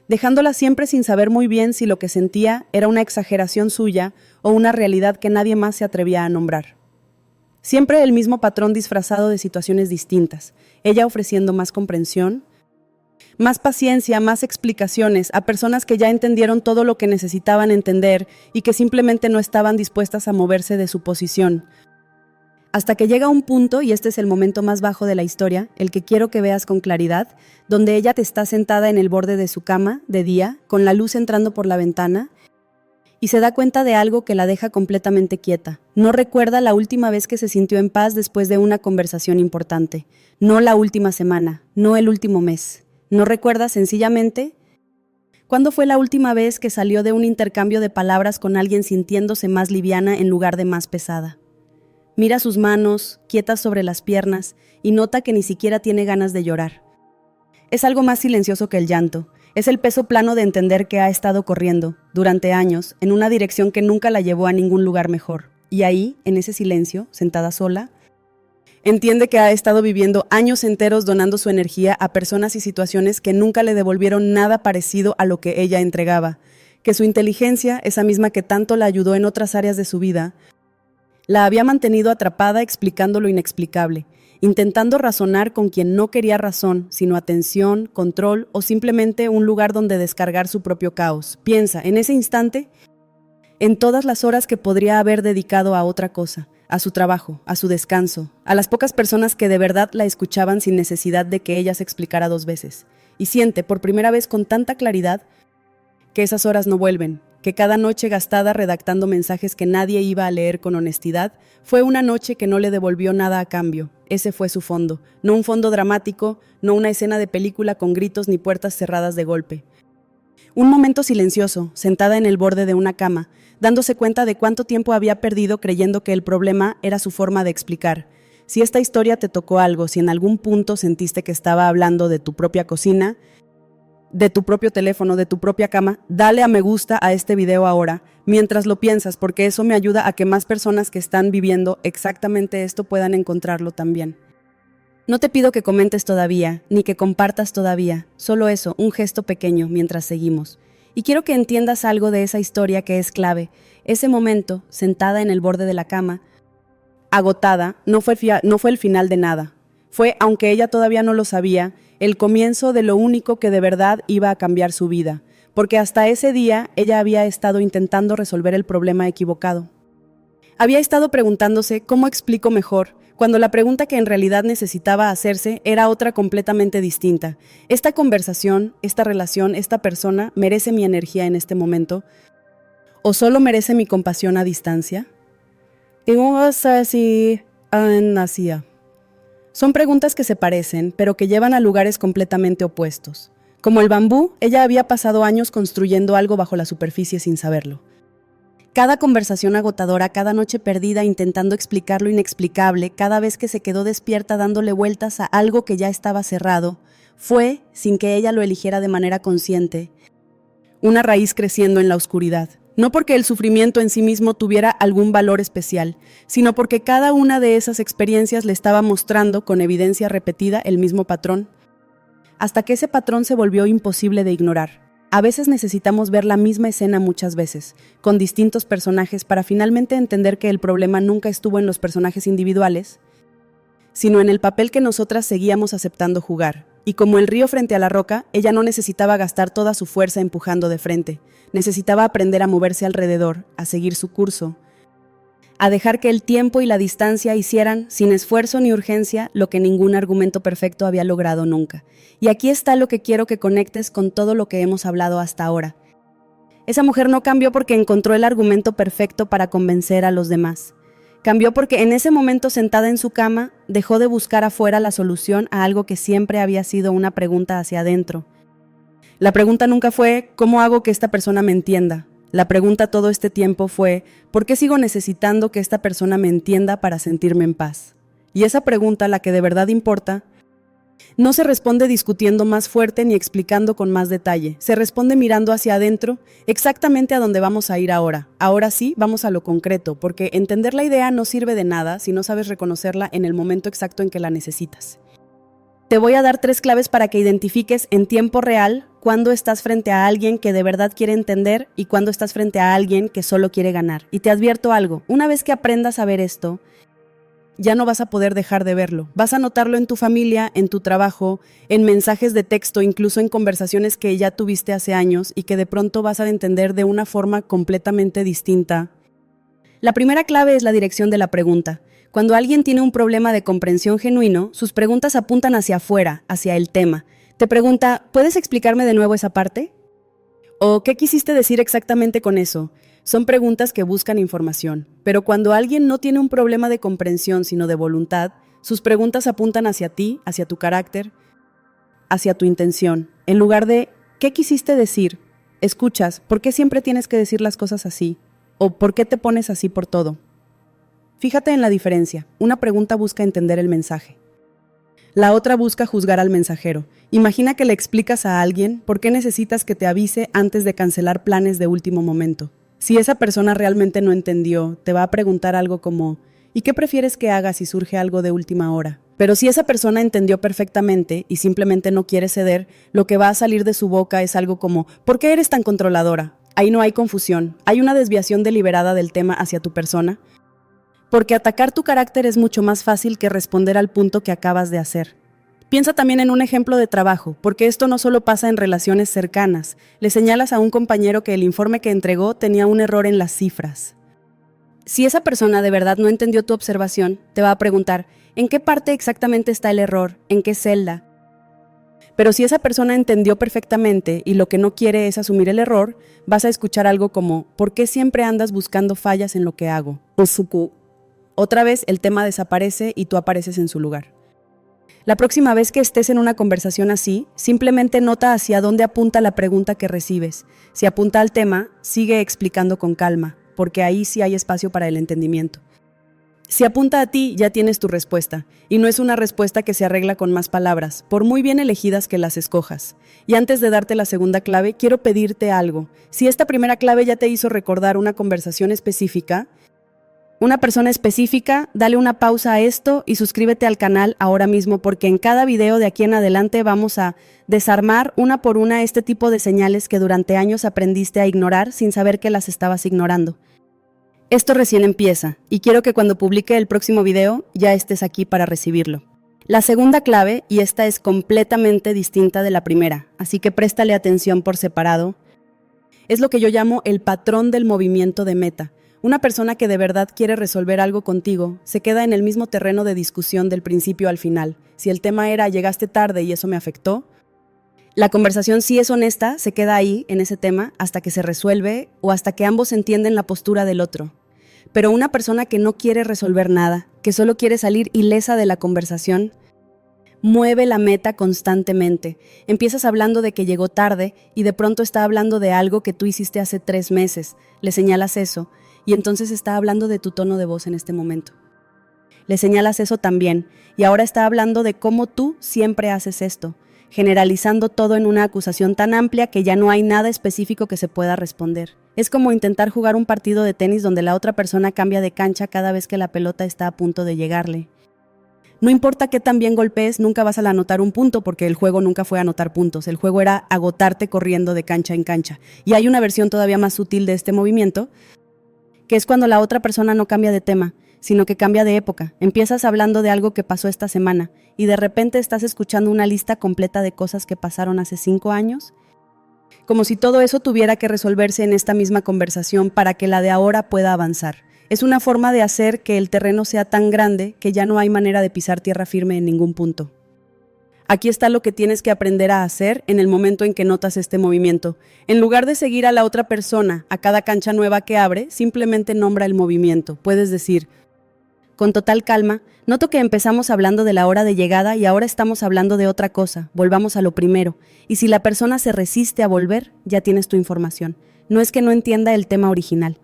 dejándola siempre sin saber muy bien si lo que sentía era una exageración suya o una realidad que nadie más se atrevía a nombrar. Siempre el mismo patrón disfrazado de situaciones distintas, ella ofreciendo más comprensión, más paciencia, más explicaciones a personas que ya entendieron todo lo que necesitaban entender y que simplemente no estaban dispuestas a moverse de su posición. Hasta que llega un punto, y este es el momento más bajo de la historia, el que quiero que veas con claridad, donde ella te está sentada en el borde de su cama, de día, con la luz entrando por la ventana, y se da cuenta de algo que la deja completamente quieta. No recuerda la última vez que se sintió en paz después de una conversación importante. No la última semana, no el último mes. No recuerda sencillamente cuándo fue la última vez que salió de un intercambio de palabras con alguien sintiéndose más liviana en lugar de más pesada. Mira sus manos, quietas sobre las piernas, y nota que ni siquiera tiene ganas de llorar. Es algo más silencioso que el llanto. Es el peso plano de entender que ha estado corriendo, durante años, en una dirección que nunca la llevó a ningún lugar mejor. Y ahí, en ese silencio, sentada sola, entiende que ha estado viviendo años enteros donando su energía a personas y situaciones que nunca le devolvieron nada parecido a lo que ella entregaba, que su inteligencia, esa misma que tanto la ayudó en otras áreas de su vida, la había mantenido atrapada explicando lo inexplicable, intentando razonar con quien no quería razón, sino atención, control o simplemente un lugar donde descargar su propio caos. Piensa, en ese instante, en todas las horas que podría haber dedicado a otra cosa, a su trabajo, a su descanso, a las pocas personas que de verdad la escuchaban sin necesidad de que ella se explicara 2 veces. Y siente, por primera vez con tanta claridad, que esas horas no vuelven, que cada noche gastada redactando mensajes que nadie iba a leer con honestidad, fue una noche que no le devolvió nada a cambio. Ese fue su fondo, no un fondo dramático, no una escena de película con gritos ni puertas cerradas de golpe. Un momento silencioso, sentada en el borde de una cama, dándose cuenta de cuánto tiempo había perdido creyendo que el problema era su forma de explicar. Si esta historia te tocó algo, si en algún punto sentiste que estaba hablando de tu propia cocina, de tu propio teléfono, de tu propia cama, dale a me gusta a este video ahora, mientras lo piensas, porque eso me ayuda a que más personas que están viviendo exactamente esto puedan encontrarlo también. No te pido que comentes todavía, ni que compartas todavía, solo eso, un gesto pequeño mientras seguimos. Y quiero que entiendas algo de esa historia que es clave. Ese momento, sentada en el borde de la cama, agotada, no fue el final de nada. Fue, aunque ella todavía no lo sabía, el comienzo de lo único que de verdad iba a cambiar su vida, porque hasta ese día ella había estado intentando resolver el problema equivocado. Había estado preguntándose cómo explico mejor, cuando la pregunta que en realidad necesitaba hacerse era otra completamente distinta. ¿Esta conversación, esta relación, esta persona merece mi energía en este momento? ¿O solo merece mi compasión a distancia? Son preguntas que se parecen, pero que llevan a lugares completamente opuestos. Como el bambú, ella había pasado años construyendo algo bajo la superficie sin saberlo. Cada conversación agotadora, cada noche perdida intentando explicar lo inexplicable, cada vez que se quedó despierta dándole vueltas a algo que ya estaba cerrado, fue, sin que ella lo eligiera de manera consciente, una raíz creciendo en la oscuridad. No porque el sufrimiento en sí mismo tuviera algún valor especial, sino porque cada una de esas experiencias le estaba mostrando con evidencia repetida el mismo patrón, hasta que ese patrón se volvió imposible de ignorar. A veces necesitamos ver la misma escena muchas veces, con distintos personajes, para finalmente entender que el problema nunca estuvo en los personajes individuales, sino en el papel que nosotras seguíamos aceptando jugar. Y como el río frente a la roca, ella no necesitaba gastar toda su fuerza empujando de frente. Necesitaba aprender a moverse alrededor, a seguir su curso, a dejar que el tiempo y la distancia hicieran, sin esfuerzo ni urgencia, lo que ningún argumento perfecto había logrado nunca. Y aquí está lo que quiero que conectes con todo lo que hemos hablado hasta ahora. Esa mujer no cambió porque encontró el argumento perfecto para convencer a los demás. Cambió porque en ese momento, sentada en su cama, dejó de buscar afuera la solución a algo que siempre había sido una pregunta hacia adentro. La pregunta nunca fue, ¿cómo hago que esta persona me entienda? La pregunta todo este tiempo fue, ¿por qué sigo necesitando que esta persona me entienda para sentirme en paz? Y esa pregunta, la que de verdad importa, no se responde discutiendo más fuerte ni explicando con más detalle. Se responde mirando hacia adentro, exactamente a donde vamos a ir ahora. Ahora sí, vamos a lo concreto, porque entender la idea no sirve de nada si no sabes reconocerla en el momento exacto en que la necesitas. Te voy a dar 3 claves para que identifiques en tiempo real cuándo estás frente a alguien que de verdad quiere entender y cuándo estás frente a alguien que solo quiere ganar. Y te advierto algo, una vez que aprendas a ver esto, ya no vas a poder dejar de verlo. Vas a notarlo en tu familia, en tu trabajo, en mensajes de texto, incluso en conversaciones que ya tuviste hace años y que de pronto vas a entender de una forma completamente distinta. La primera clave es la dirección de la pregunta. Cuando alguien tiene un problema de comprensión genuino, sus preguntas apuntan hacia afuera, hacia el tema. Te pregunta, ¿puedes explicarme de nuevo esa parte? ¿O qué quisiste decir exactamente con eso? Son preguntas que buscan información. Pero cuando alguien no tiene un problema de comprensión, sino de voluntad, sus preguntas apuntan hacia ti, hacia tu carácter, hacia tu intención. En lugar de, ¿qué quisiste decir? Escuchas, ¿por qué siempre tienes que decir las cosas así? ¿O por qué te pones así por todo? Fíjate en la diferencia. Una pregunta busca entender el mensaje. La otra busca juzgar al mensajero. Imagina que le explicas a alguien por qué necesitas que te avise antes de cancelar planes de último momento. Si esa persona realmente no entendió, te va a preguntar algo como, ¿y qué prefieres que haga si surge algo de última hora? Pero si esa persona entendió perfectamente y simplemente no quiere ceder, lo que va a salir de su boca es algo como, ¿por qué eres tan controladora? Ahí no hay confusión, hay una desviación deliberada del tema hacia tu persona. Porque atacar tu carácter es mucho más fácil que responder al punto que acabas de hacer. Piensa también en un ejemplo de trabajo, porque esto no solo pasa en relaciones cercanas. Le señalas a un compañero que el informe que entregó tenía un error en las cifras. Si esa persona de verdad no entendió tu observación, te va a preguntar, ¿en qué parte exactamente está el error? ¿En qué celda? Pero si esa persona entendió perfectamente y lo que no quiere es asumir el error, vas a escuchar algo como, ¿por qué siempre andas buscando fallas en lo que hago? Otra vez el tema desaparece y tú apareces en su lugar. La próxima vez que estés en una conversación así, simplemente nota hacia dónde apunta la pregunta que recibes. Si apunta al tema, sigue explicando con calma, porque ahí sí hay espacio para el entendimiento. Si apunta a ti, ya tienes tu respuesta, y no es una respuesta que se arregla con más palabras, por muy bien elegidas que las escojas. Y antes de darte la segunda clave, quiero pedirte algo. Si esta primera clave ya te hizo recordar una conversación específica, una persona específica, dale una pausa a esto y suscríbete al canal ahora mismo porque en cada video de aquí en adelante vamos a desarmar una por una este tipo de señales que durante años aprendiste a ignorar sin saber que las estabas ignorando. Esto recién empieza y quiero que cuando publique el próximo video ya estés aquí para recibirlo. La segunda clave, y esta es completamente distinta de la primera, así que préstale atención por separado, es lo que yo llamo el patrón del movimiento de meta. Una persona que de verdad quiere resolver algo contigo se queda en el mismo terreno de discusión del principio al final. Si el tema era llegaste tarde y eso me afectó, la conversación, si es honesta, se queda ahí en ese tema hasta que se resuelve o hasta que ambos entienden la postura del otro. Pero una persona que no quiere resolver nada, que solo quiere salir ilesa de la conversación, mueve la meta constantemente. Empiezas hablando de que llegó tarde y de pronto está hablando de algo que tú hiciste hace 3 meses. Le señalas eso. Y entonces está hablando de tu tono de voz en este momento. Le señalas eso también, y ahora está hablando de cómo tú siempre haces esto, generalizando todo en una acusación tan amplia que ya no hay nada específico que se pueda responder. Es como intentar jugar un partido de tenis donde la otra persona cambia de cancha cada vez que la pelota está a punto de llegarle. No importa qué tan bien golpees, nunca vas a anotar un punto porque el juego nunca fue anotar puntos, el juego era agotarte corriendo de cancha en cancha. Y hay una versión todavía más sutil de este movimiento, que es cuando la otra persona no cambia de tema, sino que cambia de época. Empiezas hablando de algo que pasó esta semana y de repente estás escuchando una lista completa de cosas que pasaron hace 5 años, como si todo eso tuviera que resolverse en esta misma conversación para que la de ahora pueda avanzar. Es una forma de hacer que el terreno sea tan grande que ya no hay manera de pisar tierra firme en ningún punto. Aquí está lo que tienes que aprender a hacer en el momento en que notas este movimiento. En lugar de seguir a la otra persona a cada cancha nueva que abre, simplemente nombra el movimiento. Puedes decir, con total calma, noto que empezamos hablando de la hora de llegada y ahora estamos hablando de otra cosa. Volvamos a lo primero. Y si la persona se resiste a volver, ya tienes tu información. No es que no entienda el tema original.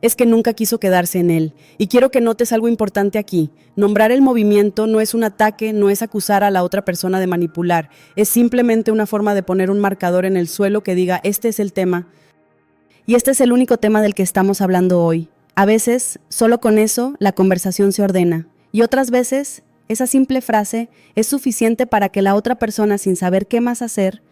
Es que nunca quiso quedarse en él. Y quiero que notes algo importante aquí. Nombrar el movimiento no es un ataque, no es acusar a la otra persona de manipular. Es simplemente una forma de poner un marcador en el suelo que diga, este es el tema. Y este es el único tema del que estamos hablando hoy. A veces, solo con eso, la conversación se ordena. Y otras veces, esa simple frase es suficiente para que la otra persona, sin saber qué más hacer,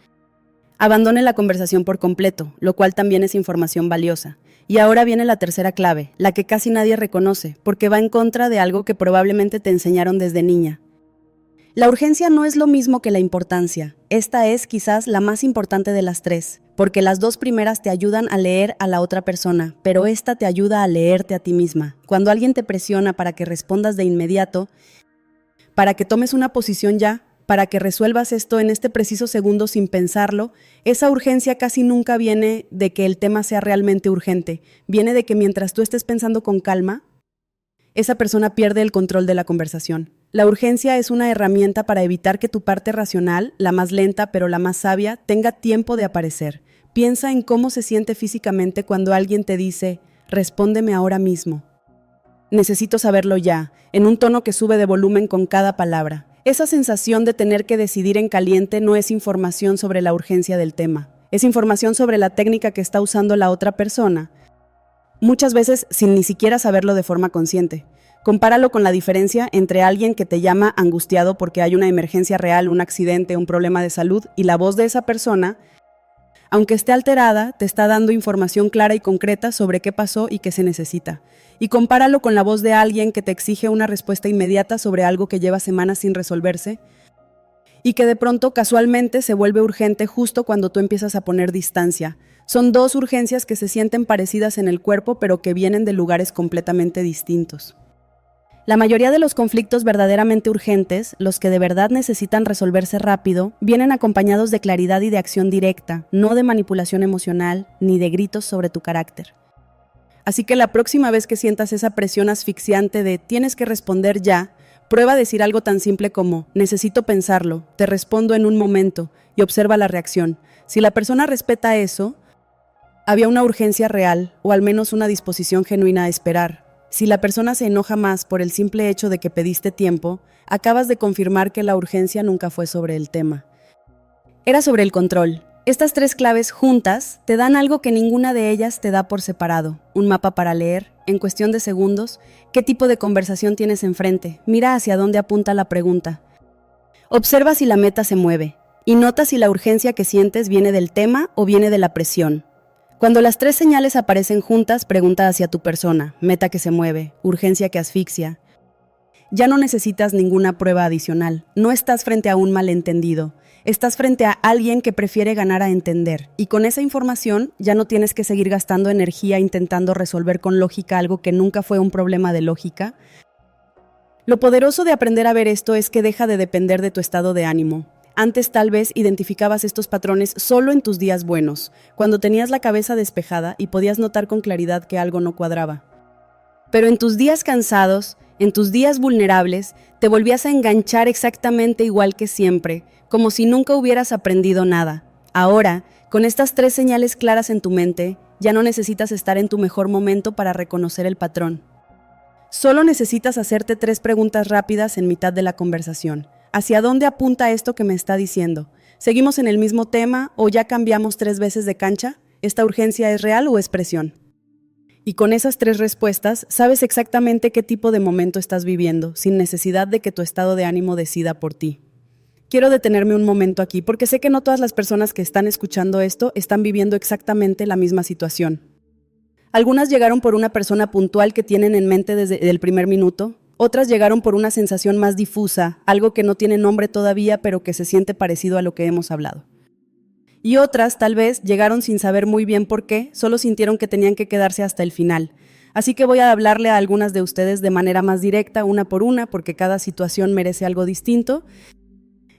abandone la conversación por completo, lo cual también es información valiosa. Y ahora viene la tercera clave, la que casi nadie reconoce, porque va en contra de algo que probablemente te enseñaron desde niña. La urgencia no es lo mismo que la importancia. Esta es quizás la más importante de las tres, porque las dos primeras te ayudan a leer a la otra persona, pero esta te ayuda a leerte a ti misma. Cuando alguien te presiona para que respondas de inmediato, para que tomes una posición ya, para que resuelvas esto en este preciso segundo sin pensarlo, esa urgencia casi nunca viene de que el tema sea realmente urgente. Viene de que mientras tú estés pensando con calma, esa persona pierde el control de la conversación. La urgencia es una herramienta para evitar que tu parte racional, la más lenta pero la más sabia, tenga tiempo de aparecer. Piensa en cómo se siente físicamente cuando alguien te dice, respóndeme ahora mismo. Necesito saberlo ya, en un tono que sube de volumen con cada palabra. Esa sensación de tener que decidir en caliente no es información sobre la urgencia del tema. Es información sobre la técnica que está usando la otra persona, muchas veces sin ni siquiera saberlo de forma consciente. Compáralo con la diferencia entre alguien que te llama angustiado porque hay una emergencia real, un accidente, un problema de salud, y la voz de esa persona, aunque esté alterada, te está dando información clara y concreta sobre qué pasó y qué se necesita. Y compáralo con la voz de alguien que te exige una respuesta inmediata sobre algo que lleva semanas sin resolverse y que de pronto casualmente se vuelve urgente justo cuando tú empiezas a poner distancia. Son dos urgencias que se sienten parecidas en el cuerpo pero que vienen de lugares completamente distintos. La mayoría de los conflictos verdaderamente urgentes, los que de verdad necesitan resolverse rápido, vienen acompañados de claridad y de acción directa, no de manipulación emocional ni de gritos sobre tu carácter. Así que la próxima vez que sientas esa presión asfixiante de tienes que responder ya, prueba a decir algo tan simple como necesito pensarlo, te respondo en un momento y observa la reacción. Si la persona respeta eso, había una urgencia real o al menos una disposición genuina a esperar. Si la persona se enoja más por el simple hecho de que pediste tiempo, acabas de confirmar que la urgencia nunca fue sobre el tema. Era sobre el control. Estas tres claves juntas te dan algo que ninguna de ellas te da por separado. Un mapa para leer, en cuestión de segundos, qué tipo de conversación tienes enfrente. Mira hacia dónde apunta la pregunta. Observa si la meta se mueve y nota si la urgencia que sientes viene del tema o viene de la presión. Cuando las tres señales aparecen juntas, pregunta hacia tu persona, meta que se mueve, urgencia que asfixia. Ya no necesitas ninguna prueba adicional, no estás frente a un malentendido, estás frente a alguien que prefiere ganar a entender, y con esa información ya no tienes que seguir gastando energía intentando resolver con lógica algo que nunca fue un problema de lógica. Lo poderoso de aprender a ver esto es que deja de depender de tu estado de ánimo. Antes tal vez identificabas estos patrones solo en tus días buenos, cuando tenías la cabeza despejada y podías notar con claridad que algo no cuadraba. Pero en tus días cansados, en tus días vulnerables, te volvías a enganchar exactamente igual que siempre, como si nunca hubieras aprendido nada. Ahora, con estas tres señales claras en tu mente, ya no necesitas estar en tu mejor momento para reconocer el patrón. Solo necesitas hacerte 3 preguntas rápidas en mitad de la conversación. ¿Hacia dónde apunta esto que me está diciendo? ¿Seguimos en el mismo tema o ya cambiamos 3 veces de cancha? ¿Esta urgencia es real o es presión? Y con esas 3 respuestas, sabes exactamente qué tipo de momento estás viviendo, sin necesidad de que tu estado de ánimo decida por ti. Quiero detenerme un momento aquí, porque sé que no todas las personas que están escuchando esto están viviendo exactamente la misma situación. Algunas llegaron por una persona puntual que tienen en mente desde el primer minuto. Otras llegaron por una sensación más difusa, algo que no tiene nombre todavía, pero que se siente parecido a lo que hemos hablado. Y otras, tal vez, llegaron sin saber muy bien por qué, solo sintieron que tenían que quedarse hasta el final. Así que voy a hablarle a algunas de ustedes de manera más directa, una por una, porque cada situación merece algo distinto.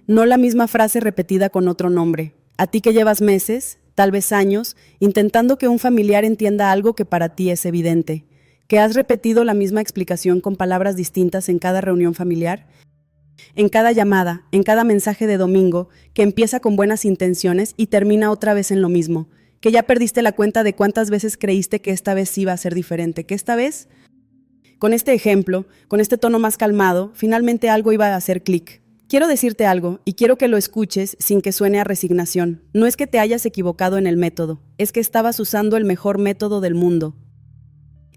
No la misma frase repetida con otro nombre. A ti que llevas meses, tal vez años, intentando que un familiar entienda algo que para ti es evidente, que has repetido la misma explicación con palabras distintas en cada reunión familiar, en cada llamada, en cada mensaje de domingo, que empieza con buenas intenciones y termina otra vez en lo mismo, que ya perdiste la cuenta de cuántas veces creíste que esta vez iba a ser diferente, que esta vez, con este ejemplo, con este tono más calmado, finalmente algo iba a hacer clic. Quiero decirte algo, y quiero que lo escuches sin que suene a resignación. No es que te hayas equivocado en el método, es que estabas usando el mejor método del mundo.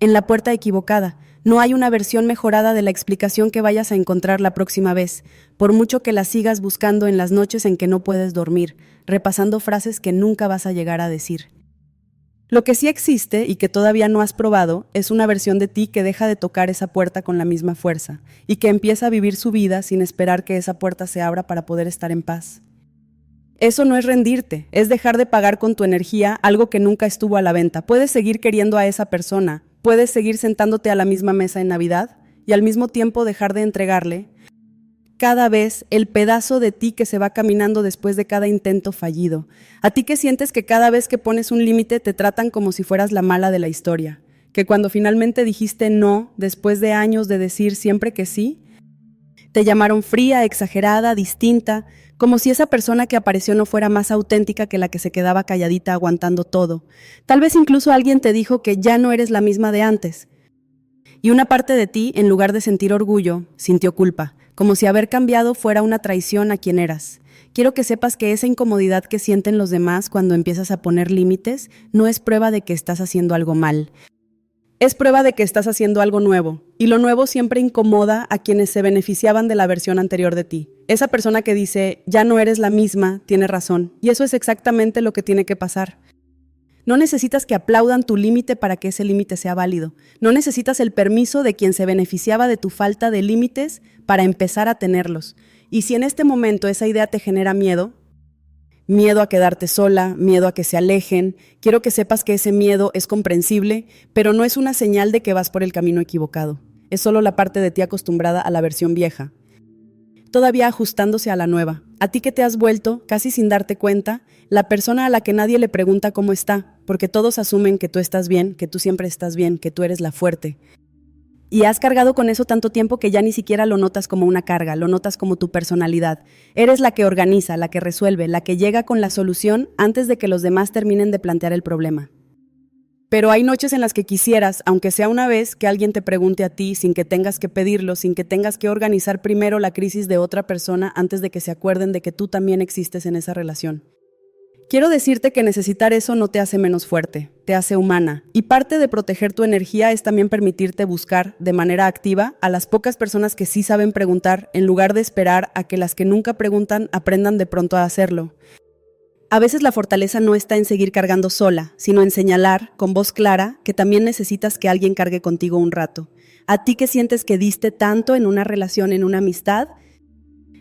En la puerta equivocada. No hay una versión mejorada de la explicación que vayas a encontrar la próxima vez, por mucho que la sigas buscando en las noches en que no puedes dormir, repasando frases que nunca vas a llegar a decir. Lo que sí existe y que todavía no has probado es una versión de ti que deja de tocar esa puerta con la misma fuerza y que empieza a vivir su vida sin esperar que esa puerta se abra para poder estar en paz. Eso no es rendirte, es dejar de pagar con tu energía algo que nunca estuvo a la venta. Puedes seguir queriendo a esa persona, puedes seguir sentándote a la misma mesa en Navidad y al mismo tiempo dejar de entregarle cada vez el pedazo de ti que se va caminando después de cada intento fallido. A ti que sientes que cada vez que pones un límite te tratan como si fueras la mala de la historia, que cuando finalmente dijiste no, después de años de decir siempre que sí, te llamaron fría, exagerada, distinta, como si esa persona que apareció no fuera más auténtica que la que se quedaba calladita aguantando todo. Tal vez incluso alguien te dijo que ya no eres la misma de antes. Y una parte de ti, en lugar de sentir orgullo, sintió culpa, como si haber cambiado fuera una traición a quien eras. Quiero que sepas que esa incomodidad que sienten los demás cuando empiezas a poner límites no es prueba de que estás haciendo algo mal. Es prueba de que estás haciendo algo nuevo, y lo nuevo siempre incomoda a quienes se beneficiaban de la versión anterior de ti. Esa persona que dice, ya no eres la misma, tiene razón, y eso es exactamente lo que tiene que pasar. No necesitas que aplaudan tu límite para que ese límite sea válido. No necesitas el permiso de quien se beneficiaba de tu falta de límites para empezar a tenerlos. Y si en este momento esa idea te genera miedo a quedarte sola, miedo a que se alejen, quiero que sepas que ese miedo es comprensible, pero no es una señal de que vas por el camino equivocado. Es solo la parte de ti acostumbrada a la versión vieja, todavía ajustándose a la nueva. A ti que te has vuelto, casi sin darte cuenta, la persona a la que nadie le pregunta cómo está, porque todos asumen que tú estás bien, que tú siempre estás bien, que tú eres la fuerte. Y has cargado con eso tanto tiempo que ya ni siquiera lo notas como una carga, lo notas como tu personalidad. Eres la que organiza, la que resuelve, la que llega con la solución antes de que los demás terminen de plantear el problema. Pero hay noches en las que quisieras, aunque sea una vez, que alguien te pregunte a ti sin que tengas que pedirlo, sin que tengas que organizar primero la crisis de otra persona antes de que se acuerden de que tú también existes en esa relación. Quiero decirte que necesitar eso no te hace menos fuerte, te hace humana. Y parte de proteger tu energía es también permitirte buscar, de manera activa, a las pocas personas que sí saben preguntar, en lugar de esperar a que las que nunca preguntan aprendan de pronto a hacerlo. A veces la fortaleza no está en seguir cargando sola, sino en señalar, con voz clara, que también necesitas que alguien cargue contigo un rato. A ti que sientes que diste tanto en una relación, en una amistad,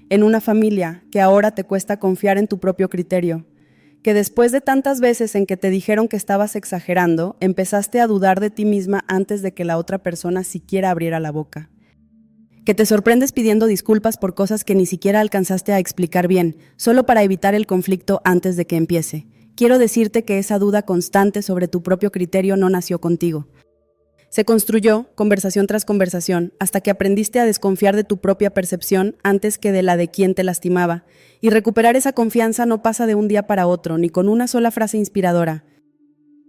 en una familia, que ahora te cuesta confiar en tu propio criterio. Que después de tantas veces en que te dijeron que estabas exagerando, empezaste a dudar de ti misma antes de que la otra persona siquiera abriera la boca. Que te sorprendes pidiendo disculpas por cosas que ni siquiera alcanzaste a explicar bien, solo para evitar el conflicto antes de que empiece. Quiero decirte que esa duda constante sobre tu propio criterio no nació contigo. Se construyó, conversación tras conversación, hasta que aprendiste a desconfiar de tu propia percepción antes que de la de quien te lastimaba. Y recuperar esa confianza no pasa de un día para otro, ni con una sola frase inspiradora.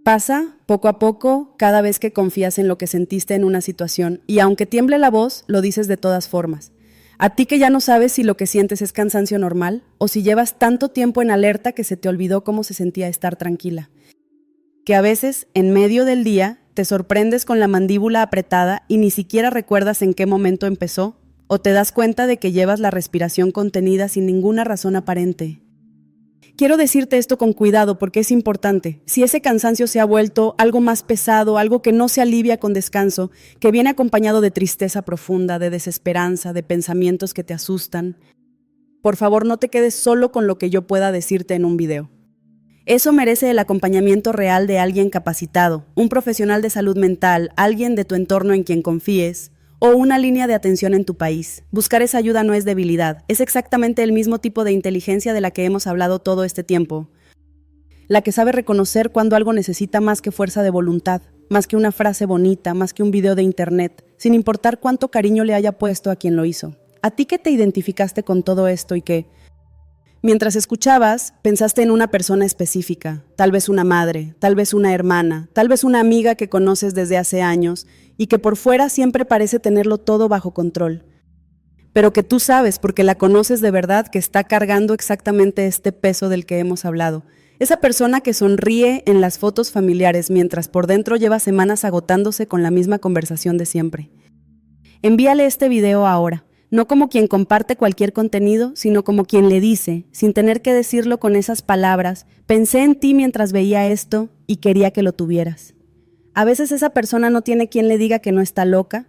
Pasa, poco a poco, cada vez que confías en lo que sentiste en una situación, y aunque tiemble la voz, lo dices de todas formas. A ti que ya no sabes si lo que sientes es cansancio normal, o si llevas tanto tiempo en alerta que se te olvidó cómo se sentía estar tranquila. Que a veces, en medio del día, te sorprendes con la mandíbula apretada y ni siquiera recuerdas en qué momento empezó, o te das cuenta de que llevas la respiración contenida sin ninguna razón aparente. quiero decirte esto con cuidado porque es importante. Si ese cansancio se ha vuelto algo más pesado, algo que no se alivia con descanso, que viene acompañado de tristeza profunda, de desesperanza, de pensamientos que te asustan, por favor no te quedes solo con lo que yo pueda decirte en un video. Eso merece el acompañamiento real de alguien capacitado, un profesional de salud mental, alguien de tu entorno en quien confíes, o una línea de atención en tu país. Buscar esa ayuda no es debilidad, es exactamente el mismo tipo de inteligencia de la que hemos hablado todo este tiempo. La que sabe reconocer cuando algo necesita más que fuerza de voluntad, más que una frase bonita, más que un video de internet, sin importar cuánto cariño le haya puesto a quien lo hizo. ¿A ti que te identificaste con todo esto y que, mientras escuchabas, pensaste en una persona específica, tal vez una madre, tal vez una hermana, tal vez una amiga que conoces desde hace años y que por fuera siempre parece tenerlo todo bajo control, pero que tú sabes porque la conoces de verdad que está cargando exactamente este peso del que hemos hablado? Esa persona que sonríe en las fotos familiares mientras por dentro lleva semanas agotándose con la misma conversación de siempre. Envíale este video ahora. No como quien comparte cualquier contenido, sino como quien le dice, sin tener que decirlo con esas palabras: pensé en ti mientras veía esto y quería que lo tuvieras. A veces esa persona no tiene quien le diga que no está loca,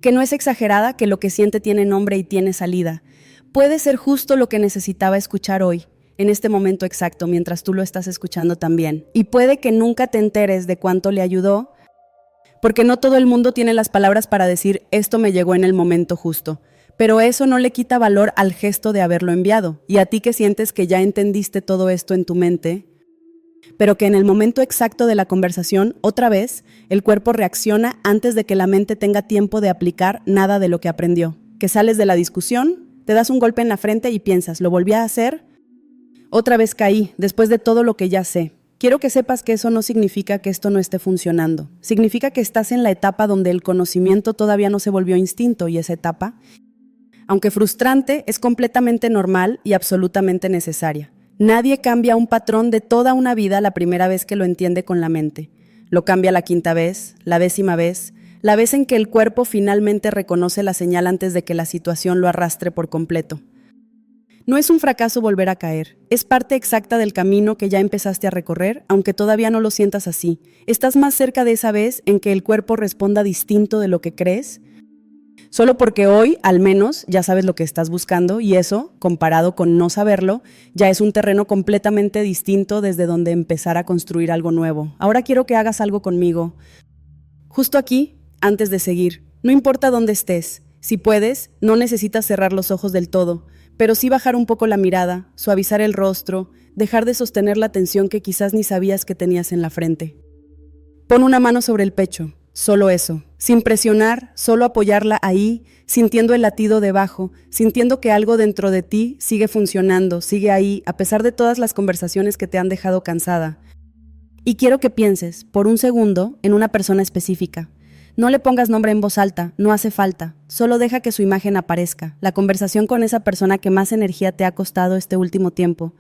que no es exagerada, que lo que siente tiene nombre y tiene salida. Puede ser justo lo que necesitaba escuchar hoy, en este momento exacto, mientras tú lo estás escuchando también. Y puede que nunca te enteres de cuánto le ayudó, porque no todo el mundo tiene las palabras para decir esto me llegó en el momento justo. Pero eso no le quita valor al gesto de haberlo enviado. Y a ti que sientes que ya entendiste todo esto en tu mente, pero que en el momento exacto de la conversación, otra vez, el cuerpo reacciona antes de que la mente tenga tiempo de aplicar nada de lo que aprendió. Que sales de la discusión, te das un golpe en la frente y piensas, ¿lo volví a hacer? Otra vez caí, después de todo lo que ya sé. Quiero que sepas que eso no significa que esto no esté funcionando. Significa que estás en la etapa donde el conocimiento todavía no se volvió instinto, y esa etapa, aunque frustrante, es completamente normal y absolutamente necesaria. Nadie cambia un patrón de toda una vida la primera vez que lo entiende con la mente. Lo cambia la quinta vez, la 10ª vez, la vez en que el cuerpo finalmente reconoce la señal antes de que la situación lo arrastre por completo. No es un fracaso volver a caer, es parte exacta del camino que ya empezaste a recorrer, aunque todavía no lo sientas así. Estás más cerca de esa vez en que el cuerpo responda distinto de lo que crees, solo porque hoy, al menos, ya sabes lo que estás buscando, y eso, comparado con no saberlo, ya es un terreno completamente distinto desde donde empezar a construir algo nuevo. Ahora quiero que hagas algo conmigo. Justo aquí, antes de seguir, no importa dónde estés, si puedes, no necesitas cerrar los ojos del todo, pero sí bajar un poco la mirada, suavizar el rostro, dejar de sostener la tensión que quizás ni sabías que tenías en la frente. Pon una mano sobre el pecho, solo eso, sin presionar, solo apoyarla ahí, sintiendo el latido debajo, sintiendo que algo dentro de ti sigue funcionando, sigue ahí, a pesar de todas las conversaciones que te han dejado cansada. Y quiero que pienses, por un segundo, en una persona específica. No le pongas nombre en voz alta, no hace falta. Solo deja que su imagen aparezca. La conversación con esa persona que más energía te ha costado este último tiempo.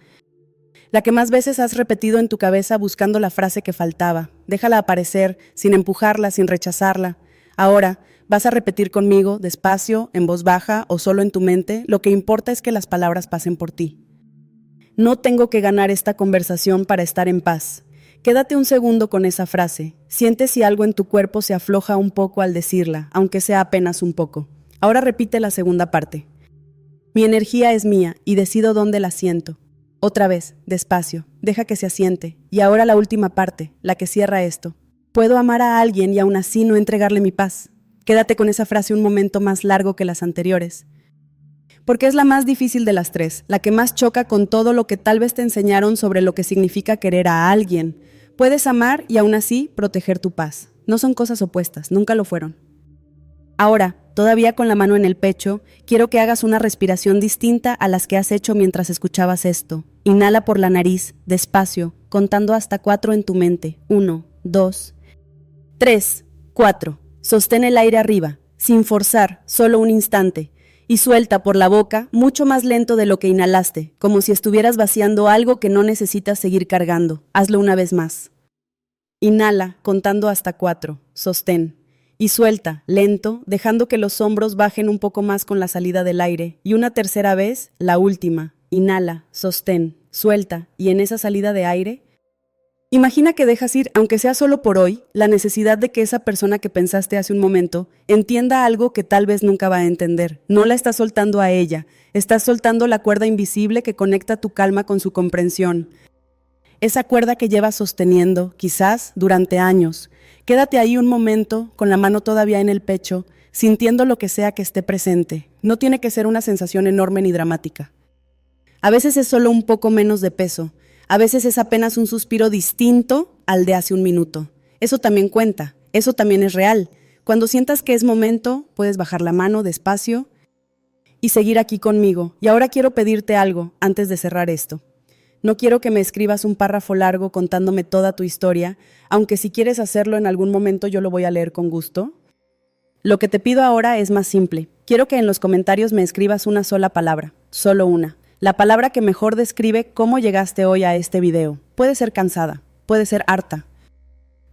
La que más veces has repetido en tu cabeza buscando la frase que faltaba. Déjala aparecer, sin empujarla, sin rechazarla. Ahora, vas a repetir conmigo, despacio, en voz baja o solo en tu mente. Lo que importa es que las palabras pasen por ti. No tengo que ganar esta conversación para estar en paz. Quédate un segundo con esa frase. Siente si algo en tu cuerpo se afloja un poco al decirla, aunque sea apenas un poco. Ahora repite la segunda parte. Mi energía es mía y decido dónde la siento. Otra vez, despacio, deja que se asiente. Y ahora la última parte, la que cierra esto. Puedo amar a alguien y aún así no entregarle mi paz. Quédate con esa frase un momento más largo que las anteriores. Porque es la más difícil de las tres, la que más choca con todo lo que tal vez te enseñaron sobre lo que significa querer a alguien. Puedes amar y aún así proteger tu paz. No son cosas opuestas, nunca lo fueron. Ahora, todavía con la mano en el pecho, quiero que hagas una respiración distinta a las que has hecho mientras escuchabas esto. Inhala por la nariz, despacio, contando hasta 4 en tu mente. 1, 2, 3, 4. Sostén el aire arriba, sin forzar, solo un instante. Y suelta por la boca, mucho más lento de lo que inhalaste, como si estuvieras vaciando algo que no necesitas seguir cargando. Hazlo una vez más. Inhala, contando hasta 4. Sostén. Y suelta, lento, dejando que los hombros bajen un poco más con la salida del aire. Y una tercera vez, la última. Inhala, sostén. suelta, y en esa salida de aire, imagina que dejas ir, aunque sea solo por hoy, la necesidad de que esa persona que pensaste hace un momento entienda algo que tal vez nunca va a entender. No la estás soltando a ella, estás soltando la cuerda invisible que conecta tu calma con su comprensión. Esa cuerda que llevas sosteniendo, quizás durante años. Quédate ahí un momento, con la mano todavía en el pecho, sintiendo lo que sea que esté presente. No tiene que ser una sensación enorme ni dramática. A veces es solo un poco menos de peso. A veces es apenas un suspiro distinto al de hace un minuto. Eso también cuenta, eso también es real. Cuando sientas que es momento, puedes bajar la mano despacio y seguir aquí conmigo. Y ahora quiero pedirte algo antes de cerrar esto. No quiero que me escribas un párrafo largo contándome toda tu historia, aunque si quieres hacerlo en algún momento yo lo voy a leer con gusto. Lo que te pido ahora es más simple. Quiero que en los comentarios me escribas una sola palabra, solo una. La palabra que mejor describe cómo llegaste hoy a este video. Puede ser cansada, puede ser harta,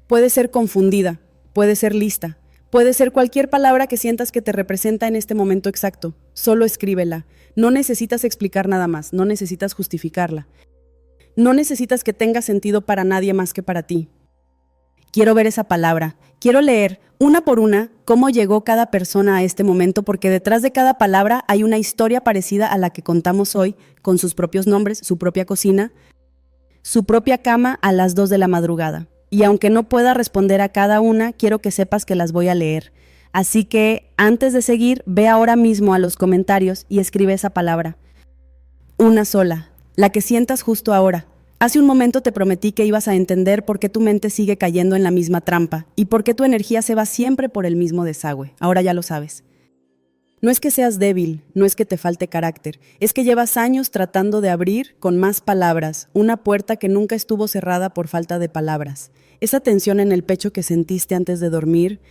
puede ser confundida, puede ser lista, puede ser cualquier palabra que sientas que te representa en este momento exacto. Solo escríbela. No necesitas explicar nada más, no necesitas justificarla. No necesitas que tenga sentido para nadie más que para ti. Quiero ver esa palabra. Quiero leer, una por una, cómo llegó cada persona a este momento, porque detrás de cada palabra hay una historia parecida a la que contamos hoy, con sus propios nombres, su propia cocina, su propia cama a las 2 de la madrugada. Y aunque no pueda responder a cada una, quiero que sepas que las voy a leer. Así que, antes de seguir, ve ahora mismo a los comentarios y escribe esa palabra. Una sola, la que sientas justo ahora. Hace un momento te prometí que ibas a entender por qué tu mente sigue cayendo en la misma trampa y por qué tu energía se va siempre por el mismo desagüe. Ahora ya lo sabes. No es que seas débil, no es que te falte carácter, es que llevas años tratando de abrir con más palabras una puerta que nunca estuvo cerrada por falta de palabras. Esa tensión en el pecho que sentiste antes de dormir,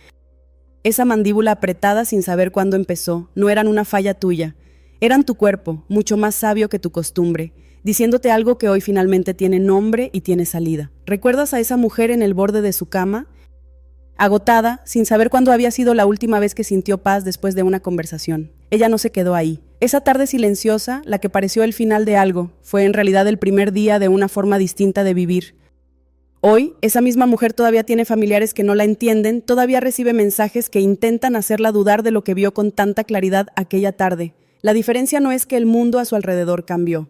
esa mandíbula apretada sin saber cuándo empezó, no eran una falla tuya, eran tu cuerpo, mucho más sabio que tu costumbre, diciéndote algo que hoy finalmente tiene nombre y tiene salida. ¿Recuerdas a esa mujer en el borde de su cama? Agotada, sin saber cuándo había sido la última vez que sintió paz después de una conversación. Ella no se quedó ahí. Esa tarde silenciosa, la que pareció el final de algo, fue en realidad el primer día de una forma distinta de vivir. Hoy, esa misma mujer todavía tiene familiares que no la entienden, todavía recibe mensajes que intentan hacerla dudar de lo que vio con tanta claridad aquella tarde. La diferencia no es que el mundo a su alrededor cambió.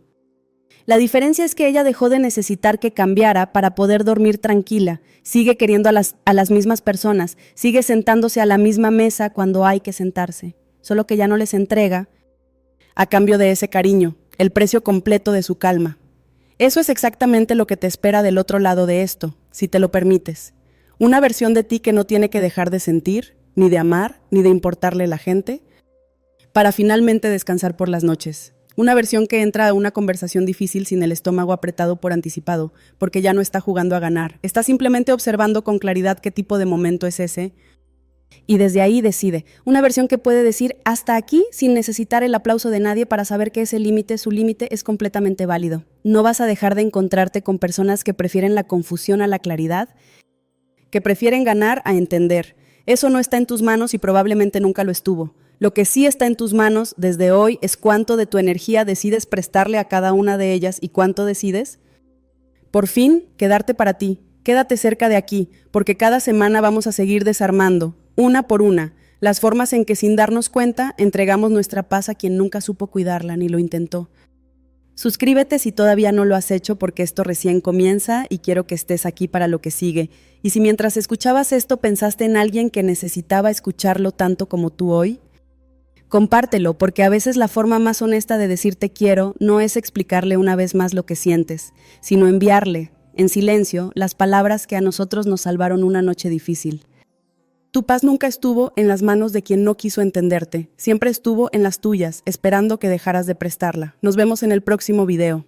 La diferencia es que ella dejó de necesitar que cambiara para poder dormir tranquila, sigue queriendo a las mismas personas, sigue sentándose a la misma mesa cuando hay que sentarse, solo que ya no les entrega, a cambio de ese cariño, el precio completo de su calma. Eso es exactamente lo que te espera del otro lado de esto, si te lo permites. Una versión de ti que no tiene que dejar de sentir, ni de amar, ni de importarle la gente, para finalmente descansar por las noches. Una versión que entra a una conversación difícil sin el estómago apretado por anticipado, porque ya no está jugando a ganar. Está simplemente observando con claridad qué tipo de momento es ese. Y desde ahí decide. Una versión que puede decir hasta aquí sin necesitar el aplauso de nadie para saber que ese límite, su límite, es completamente válido. No vas a dejar de encontrarte con personas que prefieren la confusión a la claridad, que prefieren ganar a entender. Eso no está en tus manos y probablemente nunca lo estuvo. Lo que sí está en tus manos desde hoy es cuánto de tu energía decides prestarle a cada una de ellas y cuánto decides, por fin, quedarte para ti. Quédate cerca de aquí, porque cada semana vamos a seguir desarmando, una por una, las formas en que sin darnos cuenta entregamos nuestra paz a quien nunca supo cuidarla ni lo intentó. Suscríbete si todavía no lo has hecho porque esto recién comienza y quiero que estés aquí para lo que sigue. Y si mientras escuchabas esto pensaste en alguien que necesitaba escucharlo tanto como tú hoy, compártelo, porque a veces la forma más honesta de decir te quiero no es explicarle una vez más lo que sientes, sino enviarle, en silencio, las palabras que a nosotros nos salvaron una noche difícil. Tu paz nunca estuvo en las manos de quien no quiso entenderte, siempre estuvo en las tuyas, esperando que dejaras de prestarla. Nos vemos en el próximo video.